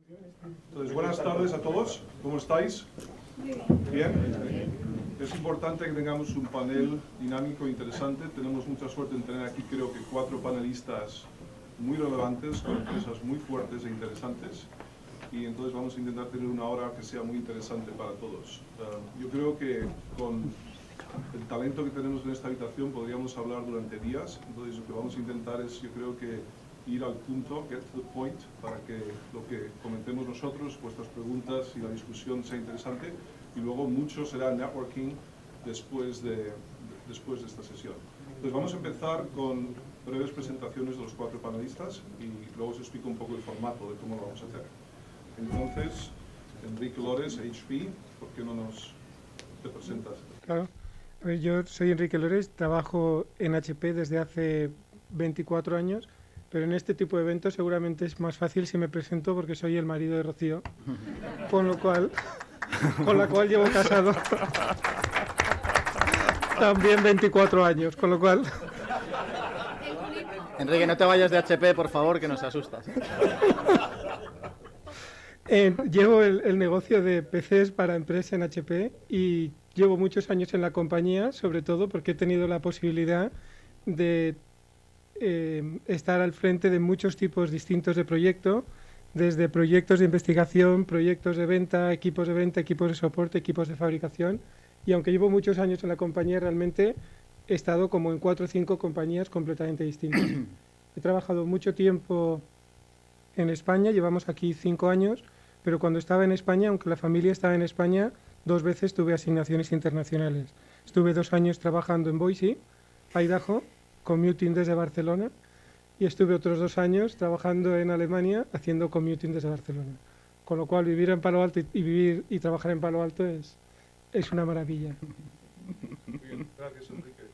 Entonces, buenas tardes a todos. ¿Cómo estáis? Bien. Es importante que tengamos un panel dinámico e interesante. Tenemos mucha suerte en tener aquí, creo que 4 panelistas muy relevantes, con empresas muy fuertes e interesantes. Y entonces vamos a intentar tener una hora que sea muy interesante para todos. Yo creo que con el talento que tenemos en esta habitación podríamos hablar durante días. Entonces lo que vamos a intentar es, yo creo que ir al punto, get to the point, para que lo que comentemos nosotros, vuestras preguntas y la discusión sea interesante. Y luego mucho será networking después de esta sesión. Entonces vamos a empezar con breves presentaciones de los 4 panelistas y luego os explico un poco el formato de cómo lo vamos a hacer. Entonces, Enrique Lores, HP, ¿por qué no te presentas? Claro, pues yo soy Enrique Lores, trabajo en HP desde hace 24 años, pero en este tipo de eventos seguramente es más fácil si me presento porque soy el marido de Rocío, con la cual llevo casado también 24 años, con lo cual... Enrique, no te vayas de HP, por favor, que nos asustas. Llevo el negocio de PCs para empresa en HP y llevo muchos años en la compañía, sobre todo porque he tenido la posibilidad de estar al frente de muchos tipos distintos de proyectos, desde proyectos de investigación, proyectos de venta, equipos de soporte, equipos de fabricación. Y aunque llevo muchos años en la compañía, realmente he estado como en 4 o 5 compañías completamente distintas. He trabajado mucho tiempo en España, llevamos aquí 5 años, pero cuando estaba en España, aunque la familia estaba en España, 2 veces tuve asignaciones internacionales. Estuve 2 años trabajando en Boise, Idaho, commuting desde Barcelona, y estuve otros 2 años trabajando en Alemania haciendo commuting desde Barcelona. Con lo cual vivir en Palo Alto y vivir y trabajar en Palo Alto es una maravilla. Muy bien, gracias Enrique.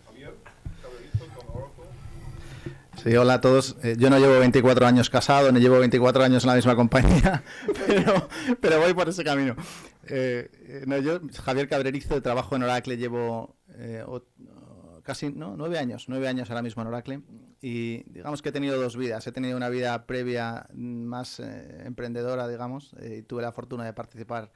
Javier, Cabrerizo con Oracle. Sí, hola a todos. Yo no llevo 24 años casado, ni llevo 24 años en la misma compañía, pero voy por ese camino. Yo, Javier Cabrerizo, trabajo en Oracle, llevo casi 9 años ahora mismo en Oracle, y digamos que he tenido 2 vidas. He tenido una vida previa más emprendedora, digamos, y tuve la fortuna de participar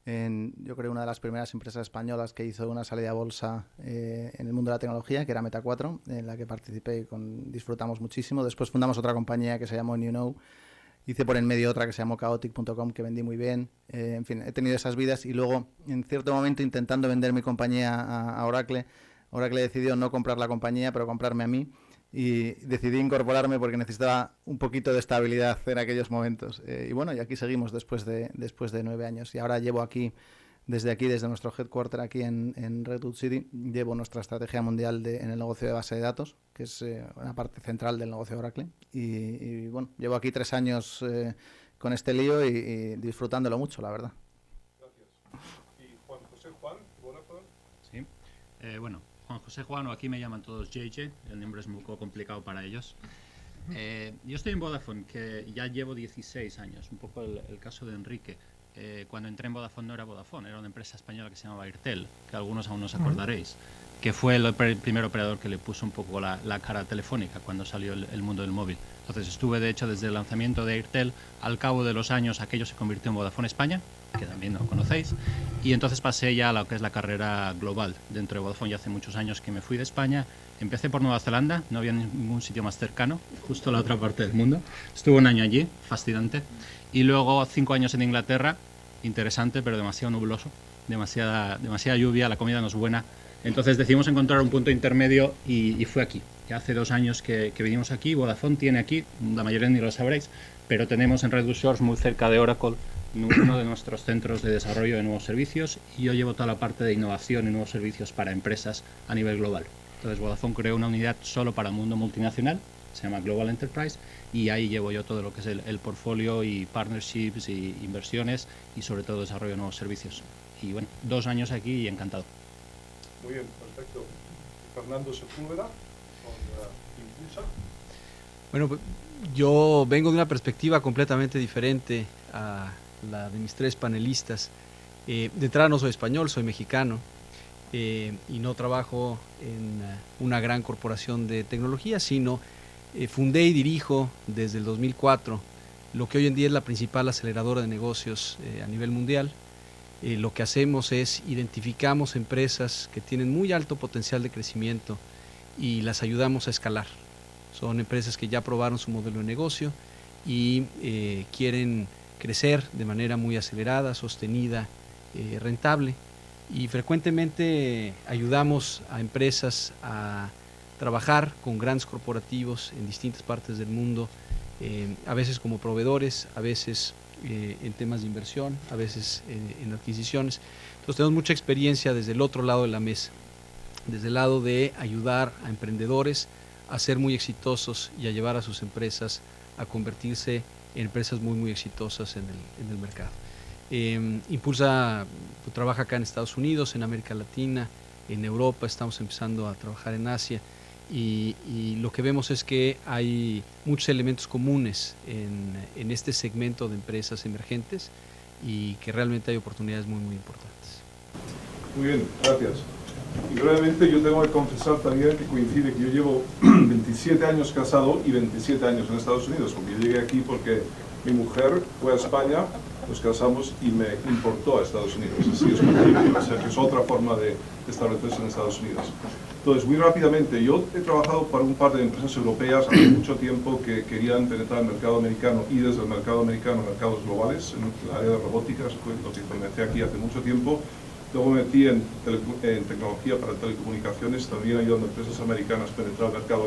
en, yo creo, una de las primeras empresas españolas que hizo una salida a bolsa en el mundo de la tecnología, que era Meta 4, en la que participé y disfrutamos muchísimo. Después fundamos otra compañía que se llamó New Know. Hice por en medio otra que se llamó Chaotic.com, que vendí muy bien. En fin, he tenido esas vidas y luego, en cierto momento, intentando vender mi compañía a Oracle, Oracle decidió no comprar la compañía, pero comprarme a mí. Y decidí incorporarme porque necesitaba un poquito de estabilidad en aquellos momentos. Y bueno, y aquí seguimos después de 9 años. Y ahora llevo desde nuestro headquarter aquí en Redwood City, llevo nuestra estrategia mundial en el negocio de base de datos, que es una parte central del negocio de Oracle. Y bueno, llevo aquí 3 años con este lío y disfrutándolo mucho, la verdad. Gracias. Y Juan José Juan, Vodafone. Sí, bueno, Juan José Juan, o aquí me llaman todos JJ, el nombre es muy complicado para ellos. Yo estoy en Vodafone, que ya llevo 16 años, un poco el caso de Enrique. Cuando entré en Vodafone no era Vodafone, era una empresa española que se llamaba Airtel, que algunos aún os acordaréis, que fue el primer operador que le puso un poco la cara telefónica cuando salió el mundo del móvil. Entonces estuve, de hecho, desde el lanzamiento de Airtel. Al cabo de los años aquello se convirtió en Vodafone España, que también lo conocéis, y entonces pasé ya a lo que es la carrera global dentro de Vodafone. Ya hace muchos años que me fui de España. Empecé por Nueva Zelanda, no había ningún sitio más cercano, justo a la otra parte del mundo. Estuve 1 año allí, fascinante, y luego 5 años en Inglaterra, interesante pero demasiado nubloso, demasiada lluvia, la comida no es buena. Entonces decidimos encontrar un punto intermedio y fue aquí. Ya hace 2 años que vinimos aquí. Vodafone tiene aquí, la mayoría ni lo sabréis, pero tenemos en Redwood Shores, muy cerca de Oracle, uno de nuestros centros de desarrollo de nuevos servicios, y yo llevo toda la parte de innovación y nuevos servicios para empresas a nivel global. Entonces Vodafone creó una unidad solo para el mundo multinacional, se llama Global Enterprise, y ahí llevo yo todo lo que es el portfolio y partnerships y inversiones y sobre todo desarrollo de nuevos servicios. Y bueno, 2 años aquí y encantado. Muy bien, perfecto. Fernando Sepúlveda, con Impulsa. Bueno, yo vengo de una perspectiva completamente diferente a la de mis 3 panelistas. De entrada no soy español, soy mexicano, y no trabajo en una gran corporación de tecnología, sino fundé y dirijo desde el 2004 lo que hoy en día es la principal aceleradora de negocios a nivel mundial. Lo que hacemos es identificamos empresas que tienen muy alto potencial de crecimiento y las ayudamos a escalar. Son empresas que ya probaron su modelo de negocio y quieren crecer de manera muy acelerada, sostenida, rentable, y frecuentemente ayudamos a empresas a trabajar con grandes corporativos en distintas partes del mundo, a veces como proveedores, a veces en temas de inversión, a veces en adquisiciones. Entonces tenemos mucha experiencia desde el otro lado de la mesa, desde el lado de ayudar a emprendedores a ser muy exitosos y a llevar a sus empresas a convertirse en empresas muy exitosas en el mercado. Impulsa trabaja acá en Estados Unidos, en América Latina, en Europa, estamos empezando a trabajar en Asia, y lo que vemos es que hay muchos elementos comunes en este segmento de empresas emergentes y que realmente hay oportunidades muy importantes. Muy bien, gracias. Y brevemente yo tengo que confesar también que coincide que yo llevo 27 años casado y 27 años en Estados Unidos, porque yo llegué aquí porque mi mujer fue a España, nos casamos y me importó a Estados Unidos. Así es posible, o sea que es otra forma de establecerse en Estados Unidos. Entonces, muy rápidamente, yo he trabajado para un par de empresas europeas hace mucho tiempo que querían penetrar el mercado americano y desde el mercado americano a mercados globales, en el área de robótica, fue lo que comencé aquí hace mucho tiempo. Luego me metí en tecnología para telecomunicaciones, también ayudando a empresas americanas a penetrar el mercado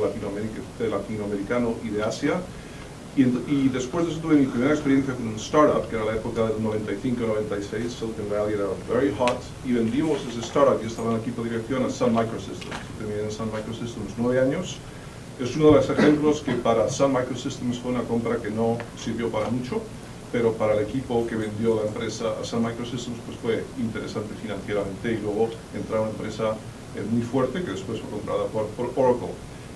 latinoamericano y de Asia. Y después de eso tuve mi primera experiencia con un startup, que era la época del 95-96, Silicon Valley era very hot, y vendimos ese startup, yo estaba en el equipo de dirección, a Sun Microsystems. Terminé en Sun Microsystems 9 años. Es uno de los ejemplos que para Sun Microsystems fue una compra que no sirvió para mucho, pero para el equipo que vendió la empresa a Sun Microsystems pues fue interesante financieramente, y luego entró una empresa muy fuerte que después fue comprada por Oracle.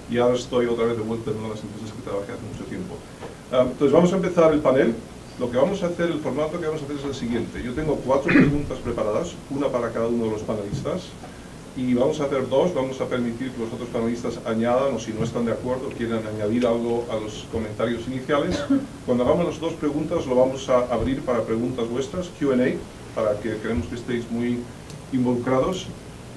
Y ahora estoy otra vez de vuelta en una de las empresas que trabajé hace mucho tiempo. Entonces vamos a empezar el panel. Lo que vamos a hacer, el formato que vamos a hacer es el siguiente. Yo tengo 4 preguntas preparadas, una para cada uno de los panelistas, y vamos a hacer 2, vamos a permitir que los otros panelistas añadan, o si no están de acuerdo, quieran añadir algo a los comentarios iniciales. Cuando hagamos las 2 preguntas, lo vamos a abrir para preguntas vuestras, Q&A, para que queremos que estéis muy involucrados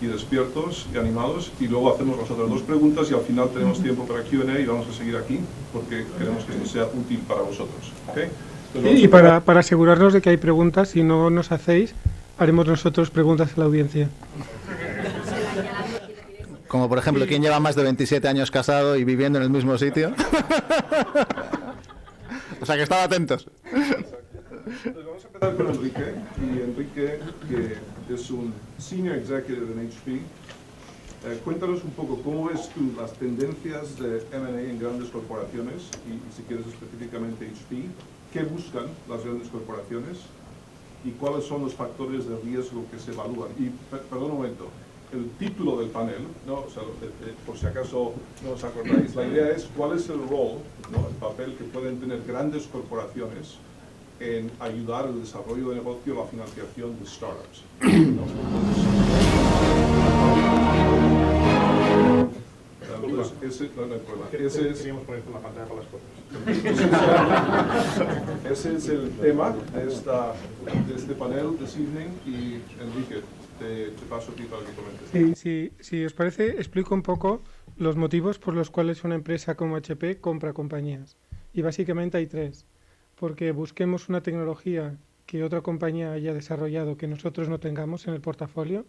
y despiertos y animados, y luego hacemos las otras 2 preguntas y al final tenemos tiempo para Q&A y vamos a seguir aquí porque queremos que esto sea útil para vosotros. ¿Okay? Y para asegurarnos de que hay preguntas, si no nos hacéis, haremos nosotros preguntas a la audiencia. Como por ejemplo, ¿quién lleva más de 27 años casado y viviendo en el mismo sitio? O sea que estad atentos. Entonces vamos a empezar con Enrique, y Enrique, que es un Senior Executive en HP. Cuéntanos un poco cómo ves tú las tendencias de M&A en grandes corporaciones, y si quieres específicamente HP, qué buscan las grandes corporaciones y cuáles son los factores de riesgo que se evalúan. Y, perdón un momento, el título del panel, ¿no? O sea, por si acaso no os acordáis, la idea es cuál es el rol, ¿no? El papel que pueden tener grandes corporaciones en ayudar al desarrollo de negocio, la financiación de startups. ¿No? Entonces, ese es el tema de este panel this evening, y Enrique, te paso a ti para que comentes. Si os parece, explico un poco los motivos por los cuales una empresa como HP compra compañías. Y básicamente hay 3. Porque busquemos una tecnología que otra compañía haya desarrollado que nosotros no tengamos en el portafolio.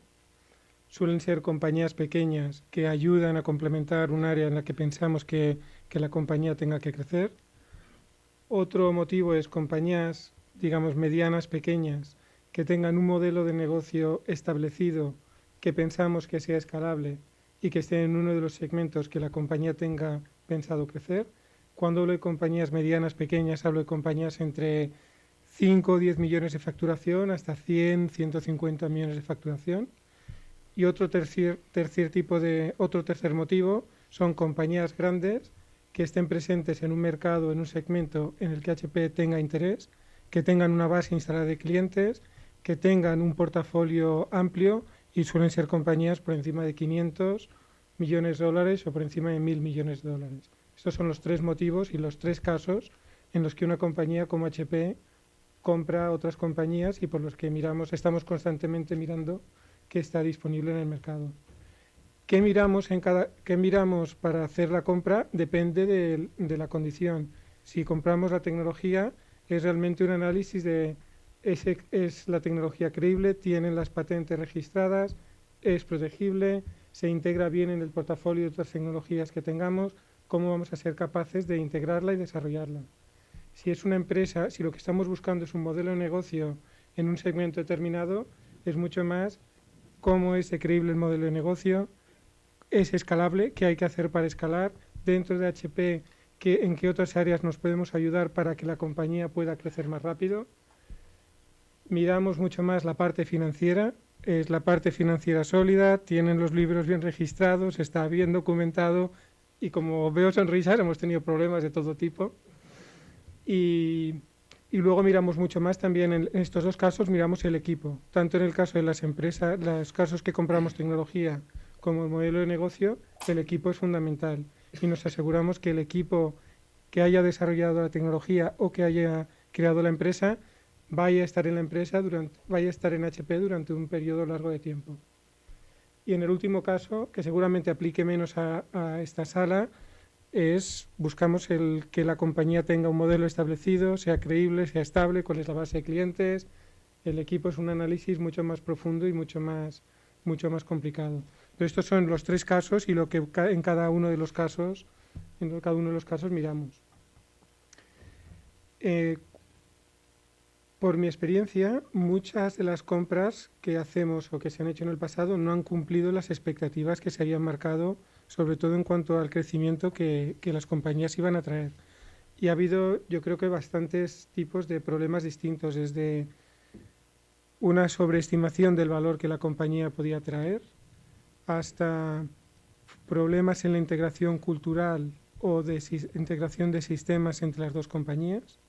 Suelen ser compañías pequeñas que ayudan a complementar un área en la que pensamos que la compañía tenga que crecer. Otro motivo es compañías, digamos, medianas, pequeñas, que tengan un modelo de negocio establecido, que pensamos que sea escalable y que esté en uno de los segmentos que la compañía tenga pensado crecer. Cuando hablo de compañías medianas, pequeñas, hablo de compañías entre 5 o 10 millones de facturación hasta 100, 150 millones de facturación. Y otro tercer motivo son compañías grandes que estén presentes en un mercado, en un segmento en el que HP tenga interés, que tengan una base instalada de clientes, que tengan un portafolio amplio, y suelen ser compañías por encima de 500 millones de dólares o por encima de 1.000 millones de dólares. Estos son los 3 motivos y los 3 casos en los que una compañía como HP compra otras compañías y por los que estamos constantemente mirando qué está disponible en el mercado. ¿Qué miramos para hacer la compra? Depende de la condición. Si compramos la tecnología, es realmente un análisis de ¿es la tecnología creíble? ¿Tienen las patentes registradas? ¿Es protegible? ¿Se integra bien en el portafolio de otras tecnologías que tengamos? ¿Cómo vamos a ser capaces de integrarla y desarrollarla? Si es una empresa, si lo que estamos buscando es un modelo de negocio en un segmento determinado, es mucho más cómo es creíble el modelo de negocio, es escalable, qué hay que hacer para escalar, dentro de HP, en qué otras áreas nos podemos ayudar para que la compañía pueda crecer más rápido. Miramos mucho más la parte financiera, es la parte financiera sólida, tienen los libros bien registrados, está bien documentado y como veo sonrisas, hemos tenido problemas de todo tipo. Y luego miramos mucho más también, en estos dos casos, miramos el equipo, tanto en el caso de las empresas, los casos que compramos tecnología, como el modelo de negocio, el equipo es fundamental y nos aseguramos que el equipo que haya desarrollado la tecnología o que haya creado la empresa vaya a estar en la empresa, vaya a estar en HP durante un periodo largo de tiempo. Y en el último caso, que seguramente aplique menos a esta sala, buscamos que la compañía tenga un modelo establecido, sea creíble, sea estable, cuál es la base de clientes. El equipo es un análisis mucho más profundo y mucho más complicado. Pero estos son los tres casos y lo que en cada uno de los casos miramos. Por mi experiencia, muchas de las compras que hacemos o que se han hecho en el pasado no han cumplido las expectativas que se habían marcado, sobre todo en cuanto al crecimiento que las compañías iban a traer. Y ha habido, yo creo que bastantes tipos de problemas distintos, desde una sobreestimación del valor que la compañía podía traer, hasta problemas en la integración cultural o de integración de sistemas entre las dos compañías,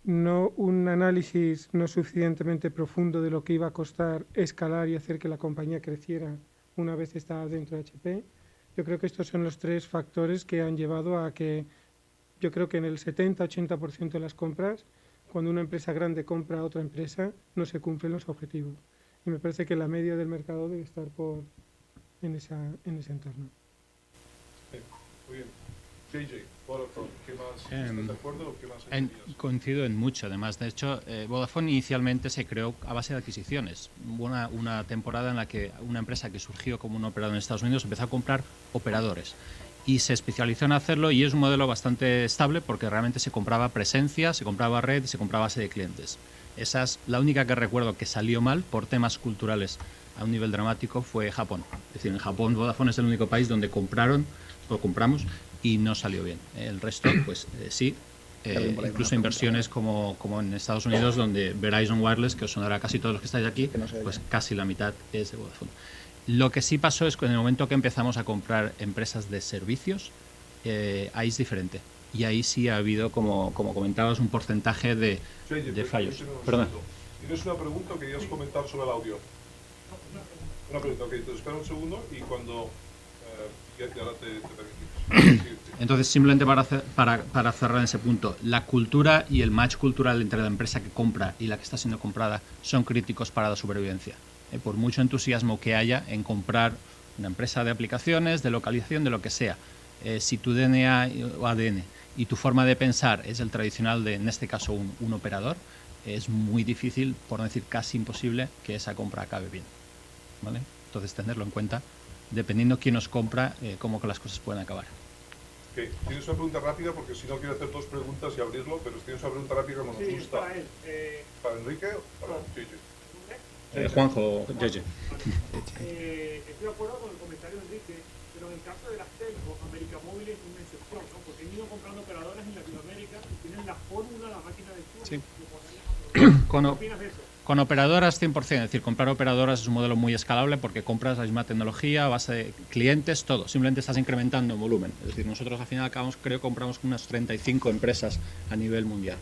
un análisis no suficientemente profundo de lo que iba a costar escalar y hacer que la compañía creciera una vez estaba dentro de HP. Yo creo que estos son los tres factores que han llevado a que, yo creo que en el 70-80% de las compras, cuando una empresa grande compra a otra empresa, no se cumplen los objetivos. Y me parece que la media del mercado debe estar en ese entorno. Muy bien. JJ, Vodafone, ¿qué más? ¿Estás de acuerdo o qué más? Coincido en mucho, además. De hecho, Vodafone inicialmente se creó a base de adquisiciones. Hubo una temporada en la que una empresa que surgió como un operador en Estados Unidos empezó a comprar operadores y se especializó en hacerlo, y es un modelo bastante estable porque realmente se compraba presencia, se compraba red, se compraba base de clientes. Esa es la única que recuerdo que salió mal por temas culturales a un nivel dramático, fue Japón. Es decir, en Japón Vodafone es el único país donde compramos y no salió bien. El resto, pues sí, incluso inversiones como en Estados Unidos, donde Verizon Wireless, que os sonará a casi todos los que estáis aquí, pues casi la mitad es de Vodafone. Lo que sí pasó es que en el momento que empezamos a comprar empresas de servicios, ahí es diferente. Y ahí sí ha habido, como comentabas, un porcentaje de fallos. Perdón. ¿Tienes una pregunta o querías comentar sobre el audio? Una pregunta, ok, entonces espera un segundo y cuando ya ahora te permitimos. Entonces, simplemente para cerrar en ese punto, la cultura y el match cultural entre la empresa que compra y la que está siendo comprada son críticos para la supervivencia. Por mucho entusiasmo que haya en comprar una empresa de aplicaciones, de localización, de lo que sea, si tu DNA o ADN y tu forma de pensar es el tradicional de, en este caso, un operador, es muy difícil, por no decir casi imposible, que esa compra acabe bien, ¿vale? Entonces, tenerlo en cuenta, dependiendo quién os compra, cómo que las cosas pueden acabar. Okay. ¿Tienes una pregunta rápida? Porque si no, quiero hacer dos preguntas y abrirlo, pero si tienes una pregunta rápida, como nos gusta. Para él. ¿Para Enrique o para JJ? Juanjo, JJ. Estoy de acuerdo con el comentario de Enrique, pero en el caso de las telcos, América Móvil es una excepción, ¿no? Porque han ido comprando operadores en Latinoamérica y tienen la fórmula, la máquina de sur. Sí. ¿Qué opinas de eso? Con operadoras 100%, es decir, comprar operadoras es un modelo muy escalable porque compras la misma tecnología, base de clientes, todo. Simplemente estás incrementando en volumen. Es decir, nosotros al final creo que compramos unas 35 empresas a nivel mundial.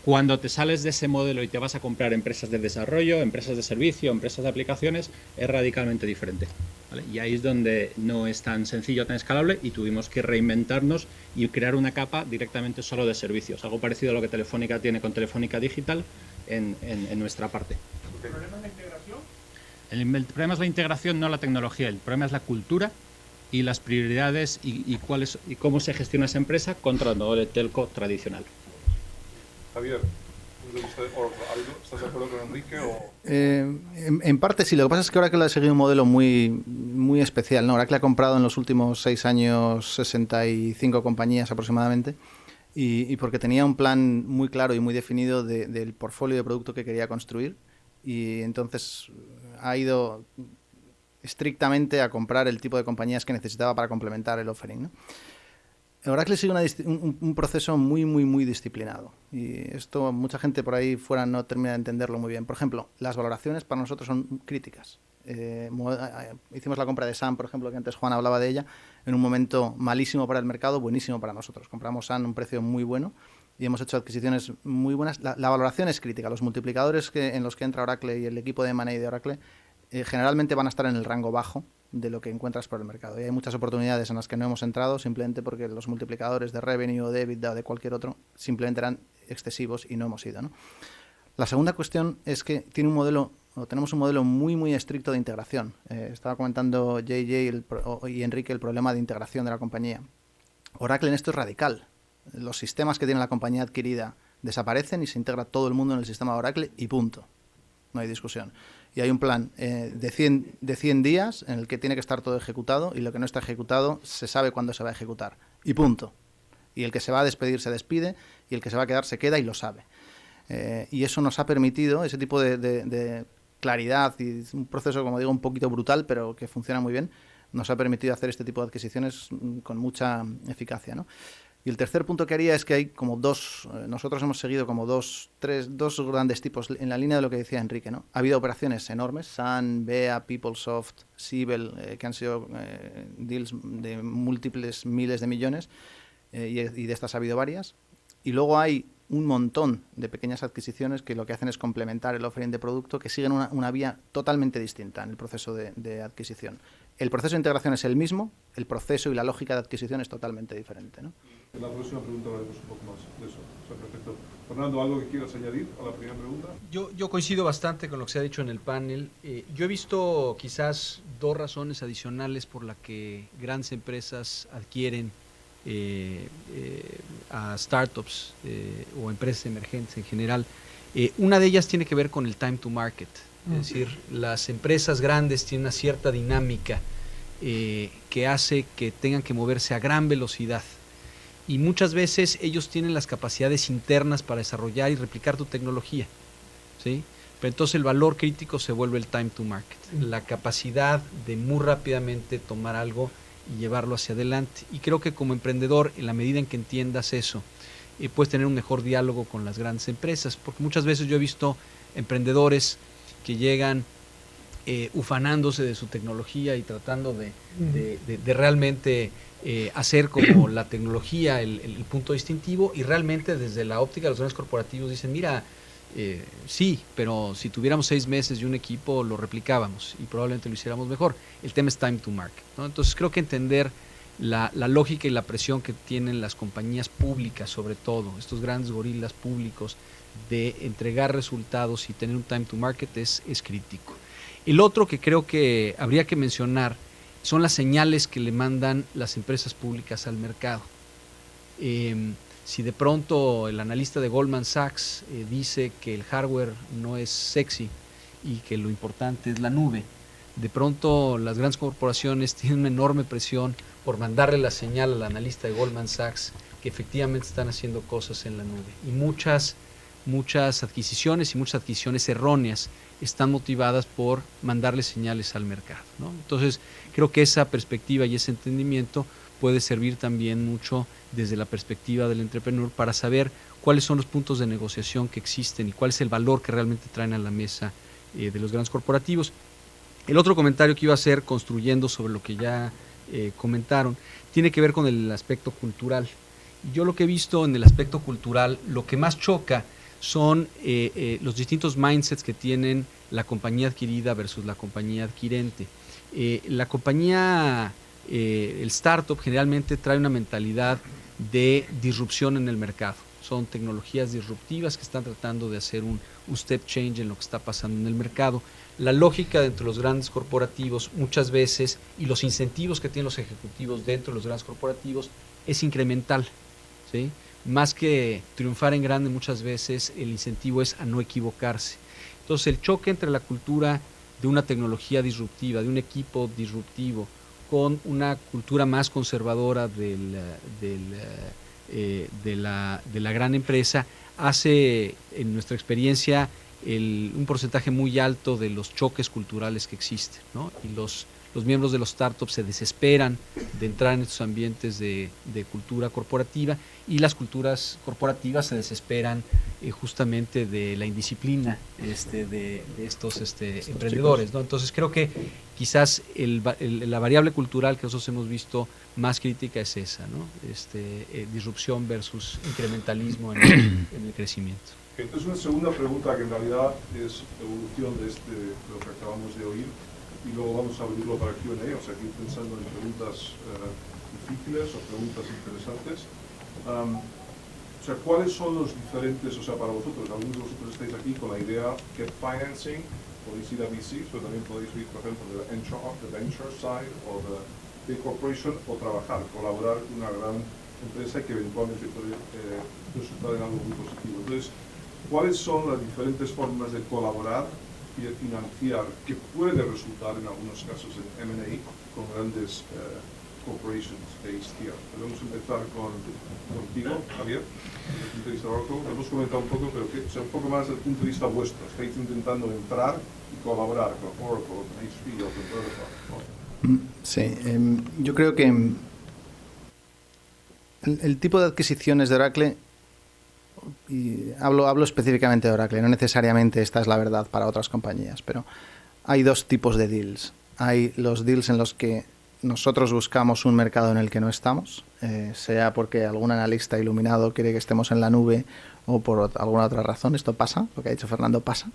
Cuando te sales de ese modelo y te vas a comprar empresas de desarrollo, empresas de servicio, empresas de aplicaciones, es radicalmente diferente. ¿vale? Y ahí es donde no es tan sencillo, tan escalable, y tuvimos que reinventarnos y crear una capa directamente solo de servicios, algo parecido a lo que Telefónica tiene con Telefónica Digital en nuestra parte. ¿El problema es la integración? El problema es la integración, no la tecnología. El problema es la cultura y las prioridades y cómo se gestiona esa empresa contra el modelo de telco tradicional. Javier, ¿estás de acuerdo con Enrique? En parte sí, lo que pasa es que Oracle ha seguido un modelo muy especial, ¿no? Oracle ha comprado en los últimos 6 años 65 compañías aproximadamente, y porque tenía un plan muy claro y muy definido del portfolio de producto que quería construir, y entonces ha ido estrictamente a comprar el tipo de compañías que necesitaba para complementar el offering, ¿no? Oracle sigue un proceso muy disciplinado, y esto mucha gente por ahí fuera no termina de entenderlo muy bien. Por ejemplo, las valoraciones para nosotros son críticas. Hicimos la compra de Sun, por ejemplo, que antes Juan hablaba de ella, en un momento malísimo para el mercado, buenísimo para nosotros. Compramos Sun a un precio muy bueno y hemos hecho adquisiciones muy buenas. La valoración es crítica. Los multiplicadores en los que entra Oracle y el equipo de M&A de Oracle generalmente van a estar en el rango bajo de lo que encuentras por el mercado. Y hay muchas oportunidades en las que no hemos entrado simplemente porque los multiplicadores de revenue o de EBITDA o de cualquier otro simplemente eran excesivos y no hemos ido, ¿no? La segunda cuestión es que tenemos un modelo muy estricto de integración. Estaba comentando JJ y Enrique el problema de integración de la compañía. Oracle en esto es radical. Los sistemas que tiene la compañía adquirida desaparecen y se integra todo el mundo en el sistema de Oracle y punto. No hay discusión. Y hay un plan de 100 días en el que tiene que estar todo ejecutado, y lo que no está ejecutado se sabe cuándo se va a ejecutar. Y punto. Y el que se va a despedir se despide, y el que se va a quedar se queda y lo sabe. Y eso nos ha permitido, ese tipo de claridad y un proceso, como digo, un poquito brutal, pero que funciona muy bien, nos ha permitido hacer este tipo de adquisiciones con mucha eficacia, ¿no? Y el tercer punto que haría es que hay como nosotros hemos seguido como dos grandes tipos en la línea de lo que decía Enrique, ¿no? Ha habido operaciones enormes, Sun, Bea, PeopleSoft, Siebel, que han sido deals de múltiples miles de millones, y de estas ha habido varias. Y luego hay un montón de pequeñas adquisiciones que lo que hacen es complementar el offering de producto, que siguen una vía totalmente distinta en el proceso de adquisición. El proceso de integración es el mismo, el proceso y la lógica de adquisición es totalmente diferente, ¿no? En la próxima pregunta hablaremos un poco más de eso. O sea, perfecto. Fernando, ¿algo que quieras añadir a la primera pregunta? Yo coincido bastante con lo que se ha dicho en el panel. Yo he visto quizás 2 razones adicionales por las que grandes empresas adquieren a startups o empresas emergentes en general. Una de ellas tiene que ver con el time to market. Es decir, las empresas grandes tienen una cierta dinámica que hace que tengan que moverse a gran velocidad. Y muchas veces ellos tienen las capacidades internas para desarrollar y replicar tu tecnología, ¿sí? Pero entonces el valor crítico se vuelve el time to market, la capacidad de muy rápidamente tomar algo y llevarlo hacia adelante. Y creo que como emprendedor, en la medida en que entiendas eso, puedes tener un mejor diálogo con las grandes empresas, porque muchas veces yo he visto emprendedores que llegan ufanándose de su tecnología y tratando de realmente hacer como la tecnología el punto distintivo, y realmente desde la óptica de los grandes corporativos dicen, mira, sí, pero si tuviéramos 6 meses y un equipo lo replicábamos y probablemente lo hiciéramos mejor. El tema es time to market, ¿no? Entonces creo que entender la lógica y la presión que tienen las compañías públicas, sobre todo estos grandes gorilas públicos, de entregar resultados y tener un time to market es crítico. El otro que creo que habría que mencionar son las señales que le mandan las empresas públicas al mercado. Si de pronto el analista de Goldman Sachs dice que el hardware no es sexy y que lo importante es la nube, de pronto las grandes corporaciones tienen una enorme presión por mandarle la señal al analista de Goldman Sachs que efectivamente están haciendo cosas en la nube. Y muchas adquisiciones y muchas adquisiciones erróneas están motivadas por mandarle señales al mercado, ¿no? Entonces creo que esa perspectiva y ese entendimiento puede servir también mucho desde la perspectiva del entrepreneur para saber cuáles son los puntos de negociación que existen y cuál es el valor que realmente traen a la mesa de los grandes corporativos. El otro comentario que iba a hacer, construyendo sobre lo que ya comentaron, tiene que ver con el aspecto cultural. Yo lo que he visto en el aspecto cultural, lo que más choca son los distintos mindsets que tienen la compañía adquirida versus la compañía adquirente. La compañía, el startup generalmente trae una mentalidad de disrupción en el mercado. Son tecnologías disruptivas que están tratando de hacer un step change en lo que está pasando en el mercado. La lógica dentro de los grandes corporativos muchas veces, y los incentivos que tienen los ejecutivos dentro de los grandes corporativos, es incremental, ¿sí? Más que triunfar en grande, muchas veces el incentivo es a no equivocarse. Entonces el choque entre la cultura de una tecnología disruptiva, de un equipo disruptivo, con una cultura más conservadora de la gran empresa, hace, en nuestra experiencia, un porcentaje muy alto de los choques culturales que existen, ¿no? Y los miembros de los startups se desesperan de entrar en estos ambientes de cultura corporativa, y las culturas corporativas se desesperan justamente de la indisciplina de estos emprendedores, ¿no? Entonces creo que quizás la variable cultural que nosotros hemos visto más crítica es esa, ¿no? Disrupción versus incrementalismo en el crecimiento. Entonces, una segunda pregunta que en realidad es evolución de lo que acabamos de oír, y luego vamos a abrirlo para Q&A, o sea, aquí pensando en preguntas difíciles o preguntas interesantes. O sea, ¿cuáles son los diferentes, o sea, para vosotros, algunos de vosotros estáis aquí con la idea que financing, podéis ir a VC, pero también podéis ir, por ejemplo, de the venture side o de big corporation, o trabajar, colaborar con una gran empresa que eventualmente puede resultar en algo muy positivo. Entonces, ¿cuáles son las diferentes formas de colaborar y de financiar que puede resultar en algunos casos en M&A con grandes corporations based here? Podemos empezar contigo, Javier, desde el punto de vista de Oracle. Lo hemos comentado un poco, pero que sea un poco más desde el punto de vista vuestro. Estáis intentando entrar y colaborar con Oracle, con HP o con Vodafone. Sí, yo creo que el tipo de adquisiciones de Oracle, y hablo específicamente de Oracle, no necesariamente esta es la verdad para otras compañías, pero hay dos tipos de deals. Hay los deals en los que nosotros buscamos un mercado en el que no estamos, sea porque algún analista iluminado quiere que estemos en la nube o por alguna otra razón. Esto pasa, lo que ha dicho Fernando pasa.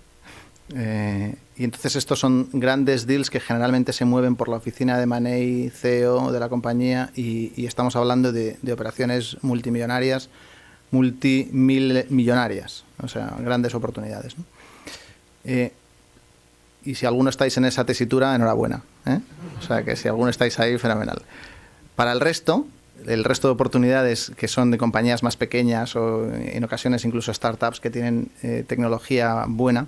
Y entonces estos son grandes deals que generalmente se mueven por la oficina de M&A, CEO de la compañía, y estamos hablando de operaciones multimillonarias, multimillonarias, o sea, grandes oportunidades, ¿no? Y si alguno estáis en esa tesitura, enhorabuena, ¿eh? O sea, que si alguno estáis ahí, fenomenal. Para el resto de oportunidades que son de compañías más pequeñas o en ocasiones incluso startups que tienen tecnología buena,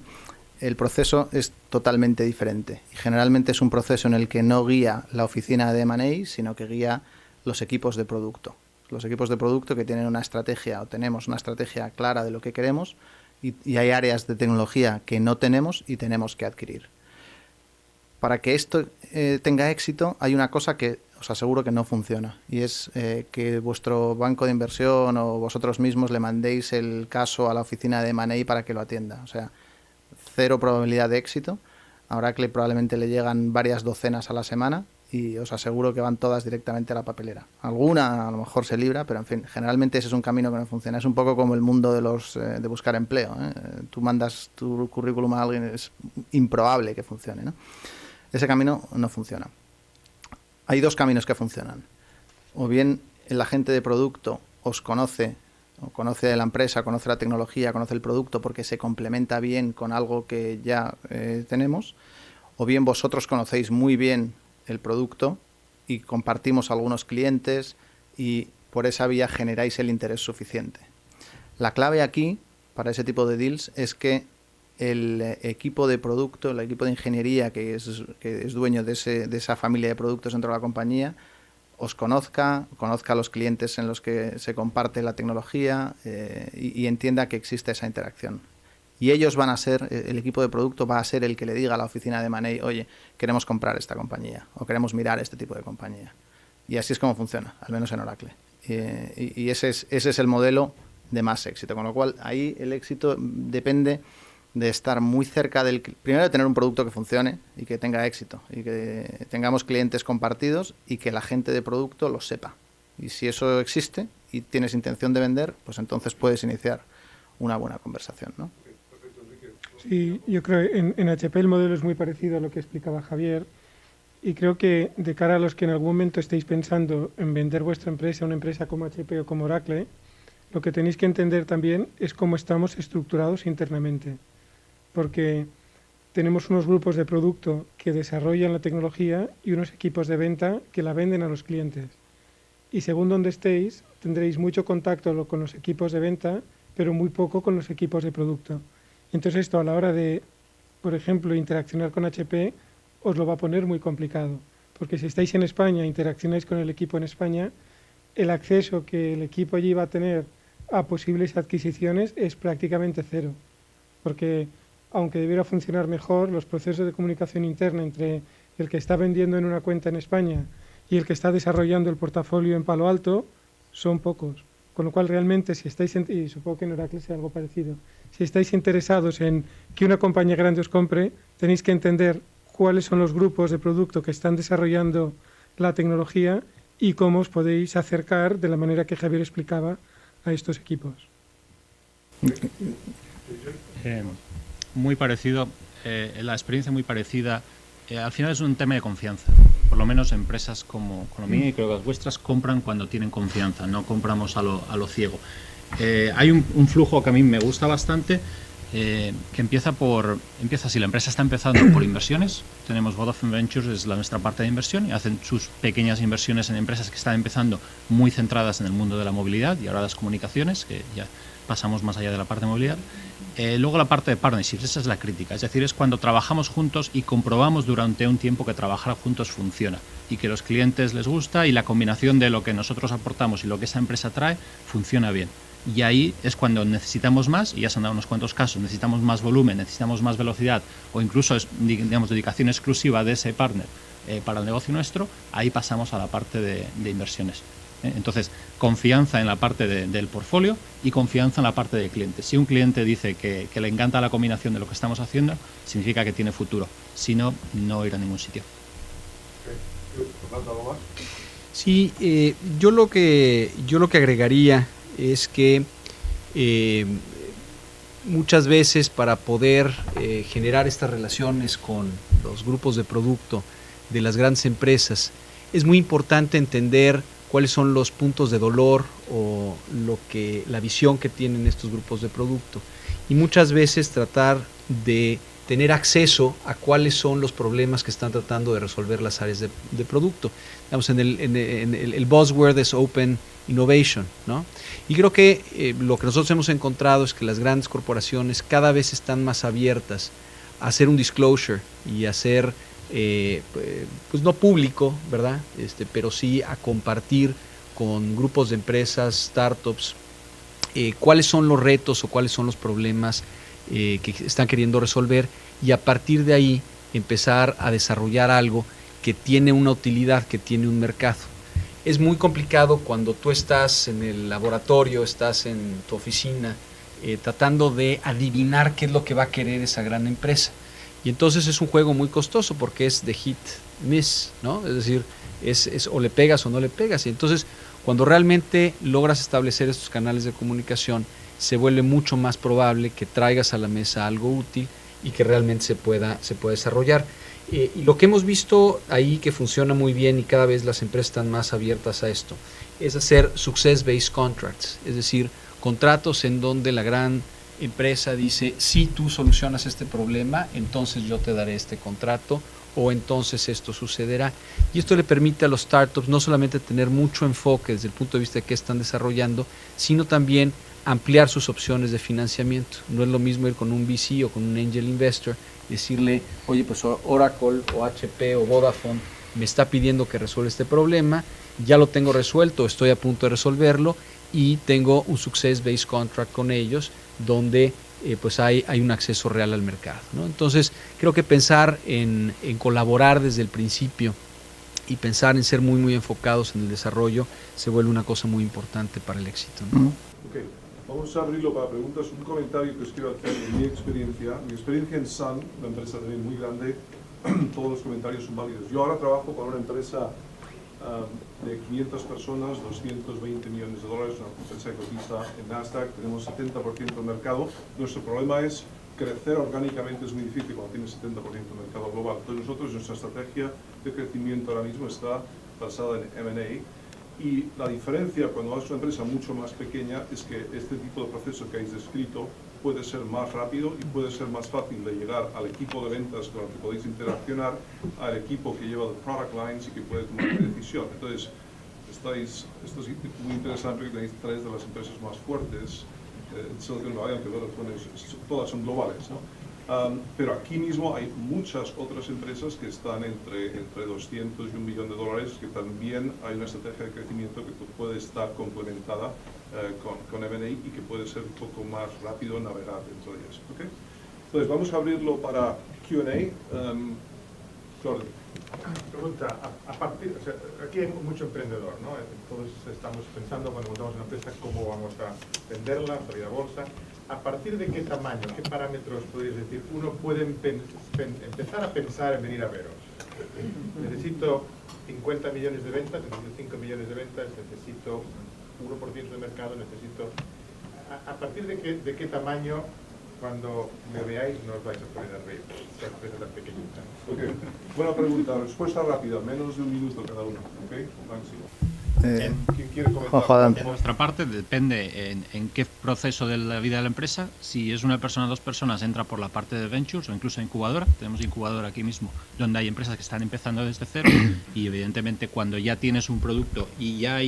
el proceso es totalmente diferente. Y generalmente es un proceso en el que no guía la oficina de M&A, sino que guía los equipos de producto. Los equipos de producto que tienen una estrategia, o tenemos una estrategia clara de lo que queremos, y hay áreas de tecnología que no tenemos y tenemos que adquirir. Para que esto tenga éxito, hay una cosa que os aseguro que no funciona, y es que vuestro banco de inversión o vosotros mismos le mandéis el caso a la oficina de M&A para que lo atienda. O sea, cero probabilidad de éxito. A Oracle probablemente le llegan varias docenas a la semana, y os aseguro que van todas directamente a la papelera. Alguna a lo mejor se libra, pero en fin, generalmente ese es un camino que no funciona. Es un poco como el mundo de buscar empleo, ¿eh? Tú mandas tu currículum a alguien, es improbable que funcione, ¿no? Ese camino no funciona. Hay dos caminos que funcionan. O bien el agente de producto os conoce, o conoce la empresa, conoce la tecnología, conoce el producto porque se complementa bien con algo que ya tenemos, o bien vosotros conocéis muy bien el producto y compartimos algunos clientes y por esa vía generáis el interés suficiente. La clave aquí, para ese tipo de deals, es que el equipo de producto, el equipo de ingeniería que es dueño de esa familia de productos dentro de la compañía, os conozca a los clientes en los que se comparte la tecnología y entienda que existe esa interacción. Y ellos van a ser, el equipo de producto va a ser el que le diga a la oficina de M&A, oye, queremos comprar esta compañía o queremos mirar este tipo de compañía. Y así es como funciona, al menos en Oracle. Y ese es el modelo de más éxito. Con lo cual, ahí el éxito depende de estar muy cerca primero de tener un producto que funcione y que tenga éxito y que tengamos clientes compartidos y que la gente de producto lo sepa. Y si eso existe y tienes intención de vender, pues entonces puedes iniciar una buena conversación, ¿no? Sí, yo creo que en HP el modelo es muy parecido a lo que explicaba Javier, Y creo que de cara a los que en algún momento estéis pensando en vender vuestra empresa, una empresa como HP o como Oracle, lo que tenéis que entender también es cómo estamos estructurados internamente. Porque tenemos unos grupos de producto que desarrollan la tecnología y unos equipos de venta que la venden a los clientes. Y según donde estéis, tendréis mucho contacto con los equipos de venta, pero muy poco con los equipos de producto. Entonces esto a la hora de, por ejemplo, interaccionar con HP, os lo va a poner muy complicado. Porque si estáis en España e interaccionáis con el equipo en España, el acceso que el equipo allí va a tener a posibles adquisiciones es prácticamente cero. Porque aunque debiera funcionar mejor, los procesos de comunicación interna entre el que está vendiendo en una cuenta en España y el que está desarrollando el portafolio en Palo Alto son pocos. Con lo cual realmente si estáis, y supongo que en Oracle sea algo parecido, si estáis interesados en que una compañía grande os compre, tenéis que entender cuáles son los grupos de producto que están desarrollando la tecnología y cómo os podéis acercar de la manera que Javier explicaba a estos equipos. Muy parecido, la experiencia muy parecida. Al final es un tema de confianza. Por lo menos empresas como la mía y creo que las vuestras compran cuando tienen confianza, no compramos a lo ciego. Hay un flujo que a mí me gusta bastante, que empieza así. La empresa está empezando por inversiones. Tenemos Vodafone Ventures, es nuestra parte de inversión, y hacen sus pequeñas inversiones en empresas que están empezando muy centradas en el mundo de la movilidad y ahora las comunicaciones, que ya pasamos más allá de la parte de movilidad. Luego la parte de partnerships, esa es la crítica, es decir, es cuando trabajamos juntos y comprobamos durante un tiempo que trabajar juntos funciona y que los clientes les gusta y la combinación de lo que nosotros aportamos y lo que esa empresa trae funciona bien. Y ahí es cuando necesitamos más, y ya se han dado unos cuantos casos, necesitamos más volumen, necesitamos más velocidad o incluso, digamos, dedicación exclusiva de ese partner para el negocio nuestro, ahí pasamos a la parte de inversiones. Entonces, confianza en la parte del portfolio y confianza en la parte de clientes. Si un cliente dice que le encanta la combinación de lo que estamos haciendo, significa que tiene futuro. Si no, no irá a ningún sitio. Sí, yo lo que agregaría es que muchas veces para poder generar estas relaciones con los grupos de producto de las grandes empresas, es muy importante entender cuáles son los puntos de dolor o la visión que tienen estos grupos de producto. Y muchas veces tratar de tener acceso a cuáles son los problemas que están tratando de resolver las áreas de producto. Digamos, el buzzword es Open Innovation, ¿no? Y creo que lo que nosotros hemos encontrado es que las grandes corporaciones cada vez están más abiertas a hacer un disclosure y a hacer pues no público, ¿verdad? Pero sí a compartir con grupos de empresas, startups, cuáles son los retos o cuáles son los problemas que están queriendo resolver, y a partir de ahí empezar a desarrollar algo que tiene una utilidad, que tiene un mercado. Es muy complicado cuando tú estás en el laboratorio, estás en tu oficina, tratando de adivinar qué es lo que va a querer esa gran empresa. Y entonces es un juego muy costoso porque es de hit, miss, ¿no? Es decir, es o le pegas o no le pegas. Y entonces, cuando realmente logras establecer estos canales de comunicación, se vuelve mucho más probable que traigas a la mesa algo útil y que realmente se pueda desarrollar. Y lo que hemos visto ahí que funciona muy bien y cada vez las empresas están más abiertas a esto, es hacer success-based contracts, es decir, contratos en donde la gran empresa dice, si tú solucionas este problema, entonces yo te daré este contrato o entonces esto sucederá. Y esto le permite a los startups no solamente tener mucho enfoque desde el punto de vista de qué están desarrollando, sino también ampliar sus opciones de financiamiento. No es lo mismo ir con un VC o con un angel investor, decirle, oye, pues Oracle o HP o Vodafone me está pidiendo que resuelva este problema, ya lo tengo resuelto, estoy a punto de resolverlo y tengo un success-based contract con ellos donde pues hay un acceso real al mercado, ¿no? Entonces, creo que pensar en colaborar desde el principio y pensar en ser muy, muy enfocados en el desarrollo se vuelve una cosa muy importante para el éxito, ¿no? Okay. Vamos a abrirlo para preguntas. Un comentario que os quiero hacer de mi experiencia. Mi experiencia en Sun, una empresa también muy grande, todos los comentarios son válidos. Yo ahora trabajo con una empresa de 500 personas, 220 millones de dólares, una empresa que cotiza en Nasdaq, tenemos 70% del mercado. Nuestro problema es crecer orgánicamente, es muy difícil cuando tienes 70% del mercado global. Entonces nosotros, nuestra estrategia de crecimiento ahora mismo está basada en M&A. Y la diferencia cuando es una empresa mucho más pequeña es que este tipo de proceso que habéis descrito puede ser más rápido y puede ser más fácil de llegar al equipo de ventas con el que podéis interaccionar, al equipo que lleva the product lines y que puede tomar una decisión. Entonces, esto es muy interesante porque tenéis tres de las empresas más fuertes en Silicon Valley, aunque bueno, todas son globales, ¿no? Pero aquí mismo hay muchas otras empresas que están entre 200 y $1 millón, que también hay una estrategia de crecimiento que puede estar complementada con M&A y que puede ser un poco más rápido navegar dentro de ellas. ¿Okay? Entonces vamos a abrirlo para Q&A. Jordi. Pregunta, o sea, aquí hay mucho emprendedor, ¿no? Todos estamos pensando cuando montamos una empresa cómo vamos a venderla, salir a bolsa. ¿A partir de qué tamaño, qué parámetros podéis decir uno puede empezar a pensar en venir a veros? Necesito 50 millones de ventas, necesito 5 millones de ventas, necesito 1% de mercado, necesito... ¿A partir de qué tamaño, cuando me veáis, no os vais a poner a reír? Esta empresa tan pequeñita. Okay. Buena pregunta, respuesta rápida, menos de un minuto cada uno. ¿Okay? Máximo. ¿Quién quiere comentar? De nuestra parte depende en qué proceso de la vida de la empresa. Si es una persona o dos personas, entra por la parte de ventures o incluso incubadora. Tenemos incubadora aquí mismo donde hay empresas que están empezando desde cero y evidentemente cuando ya tienes un producto y ya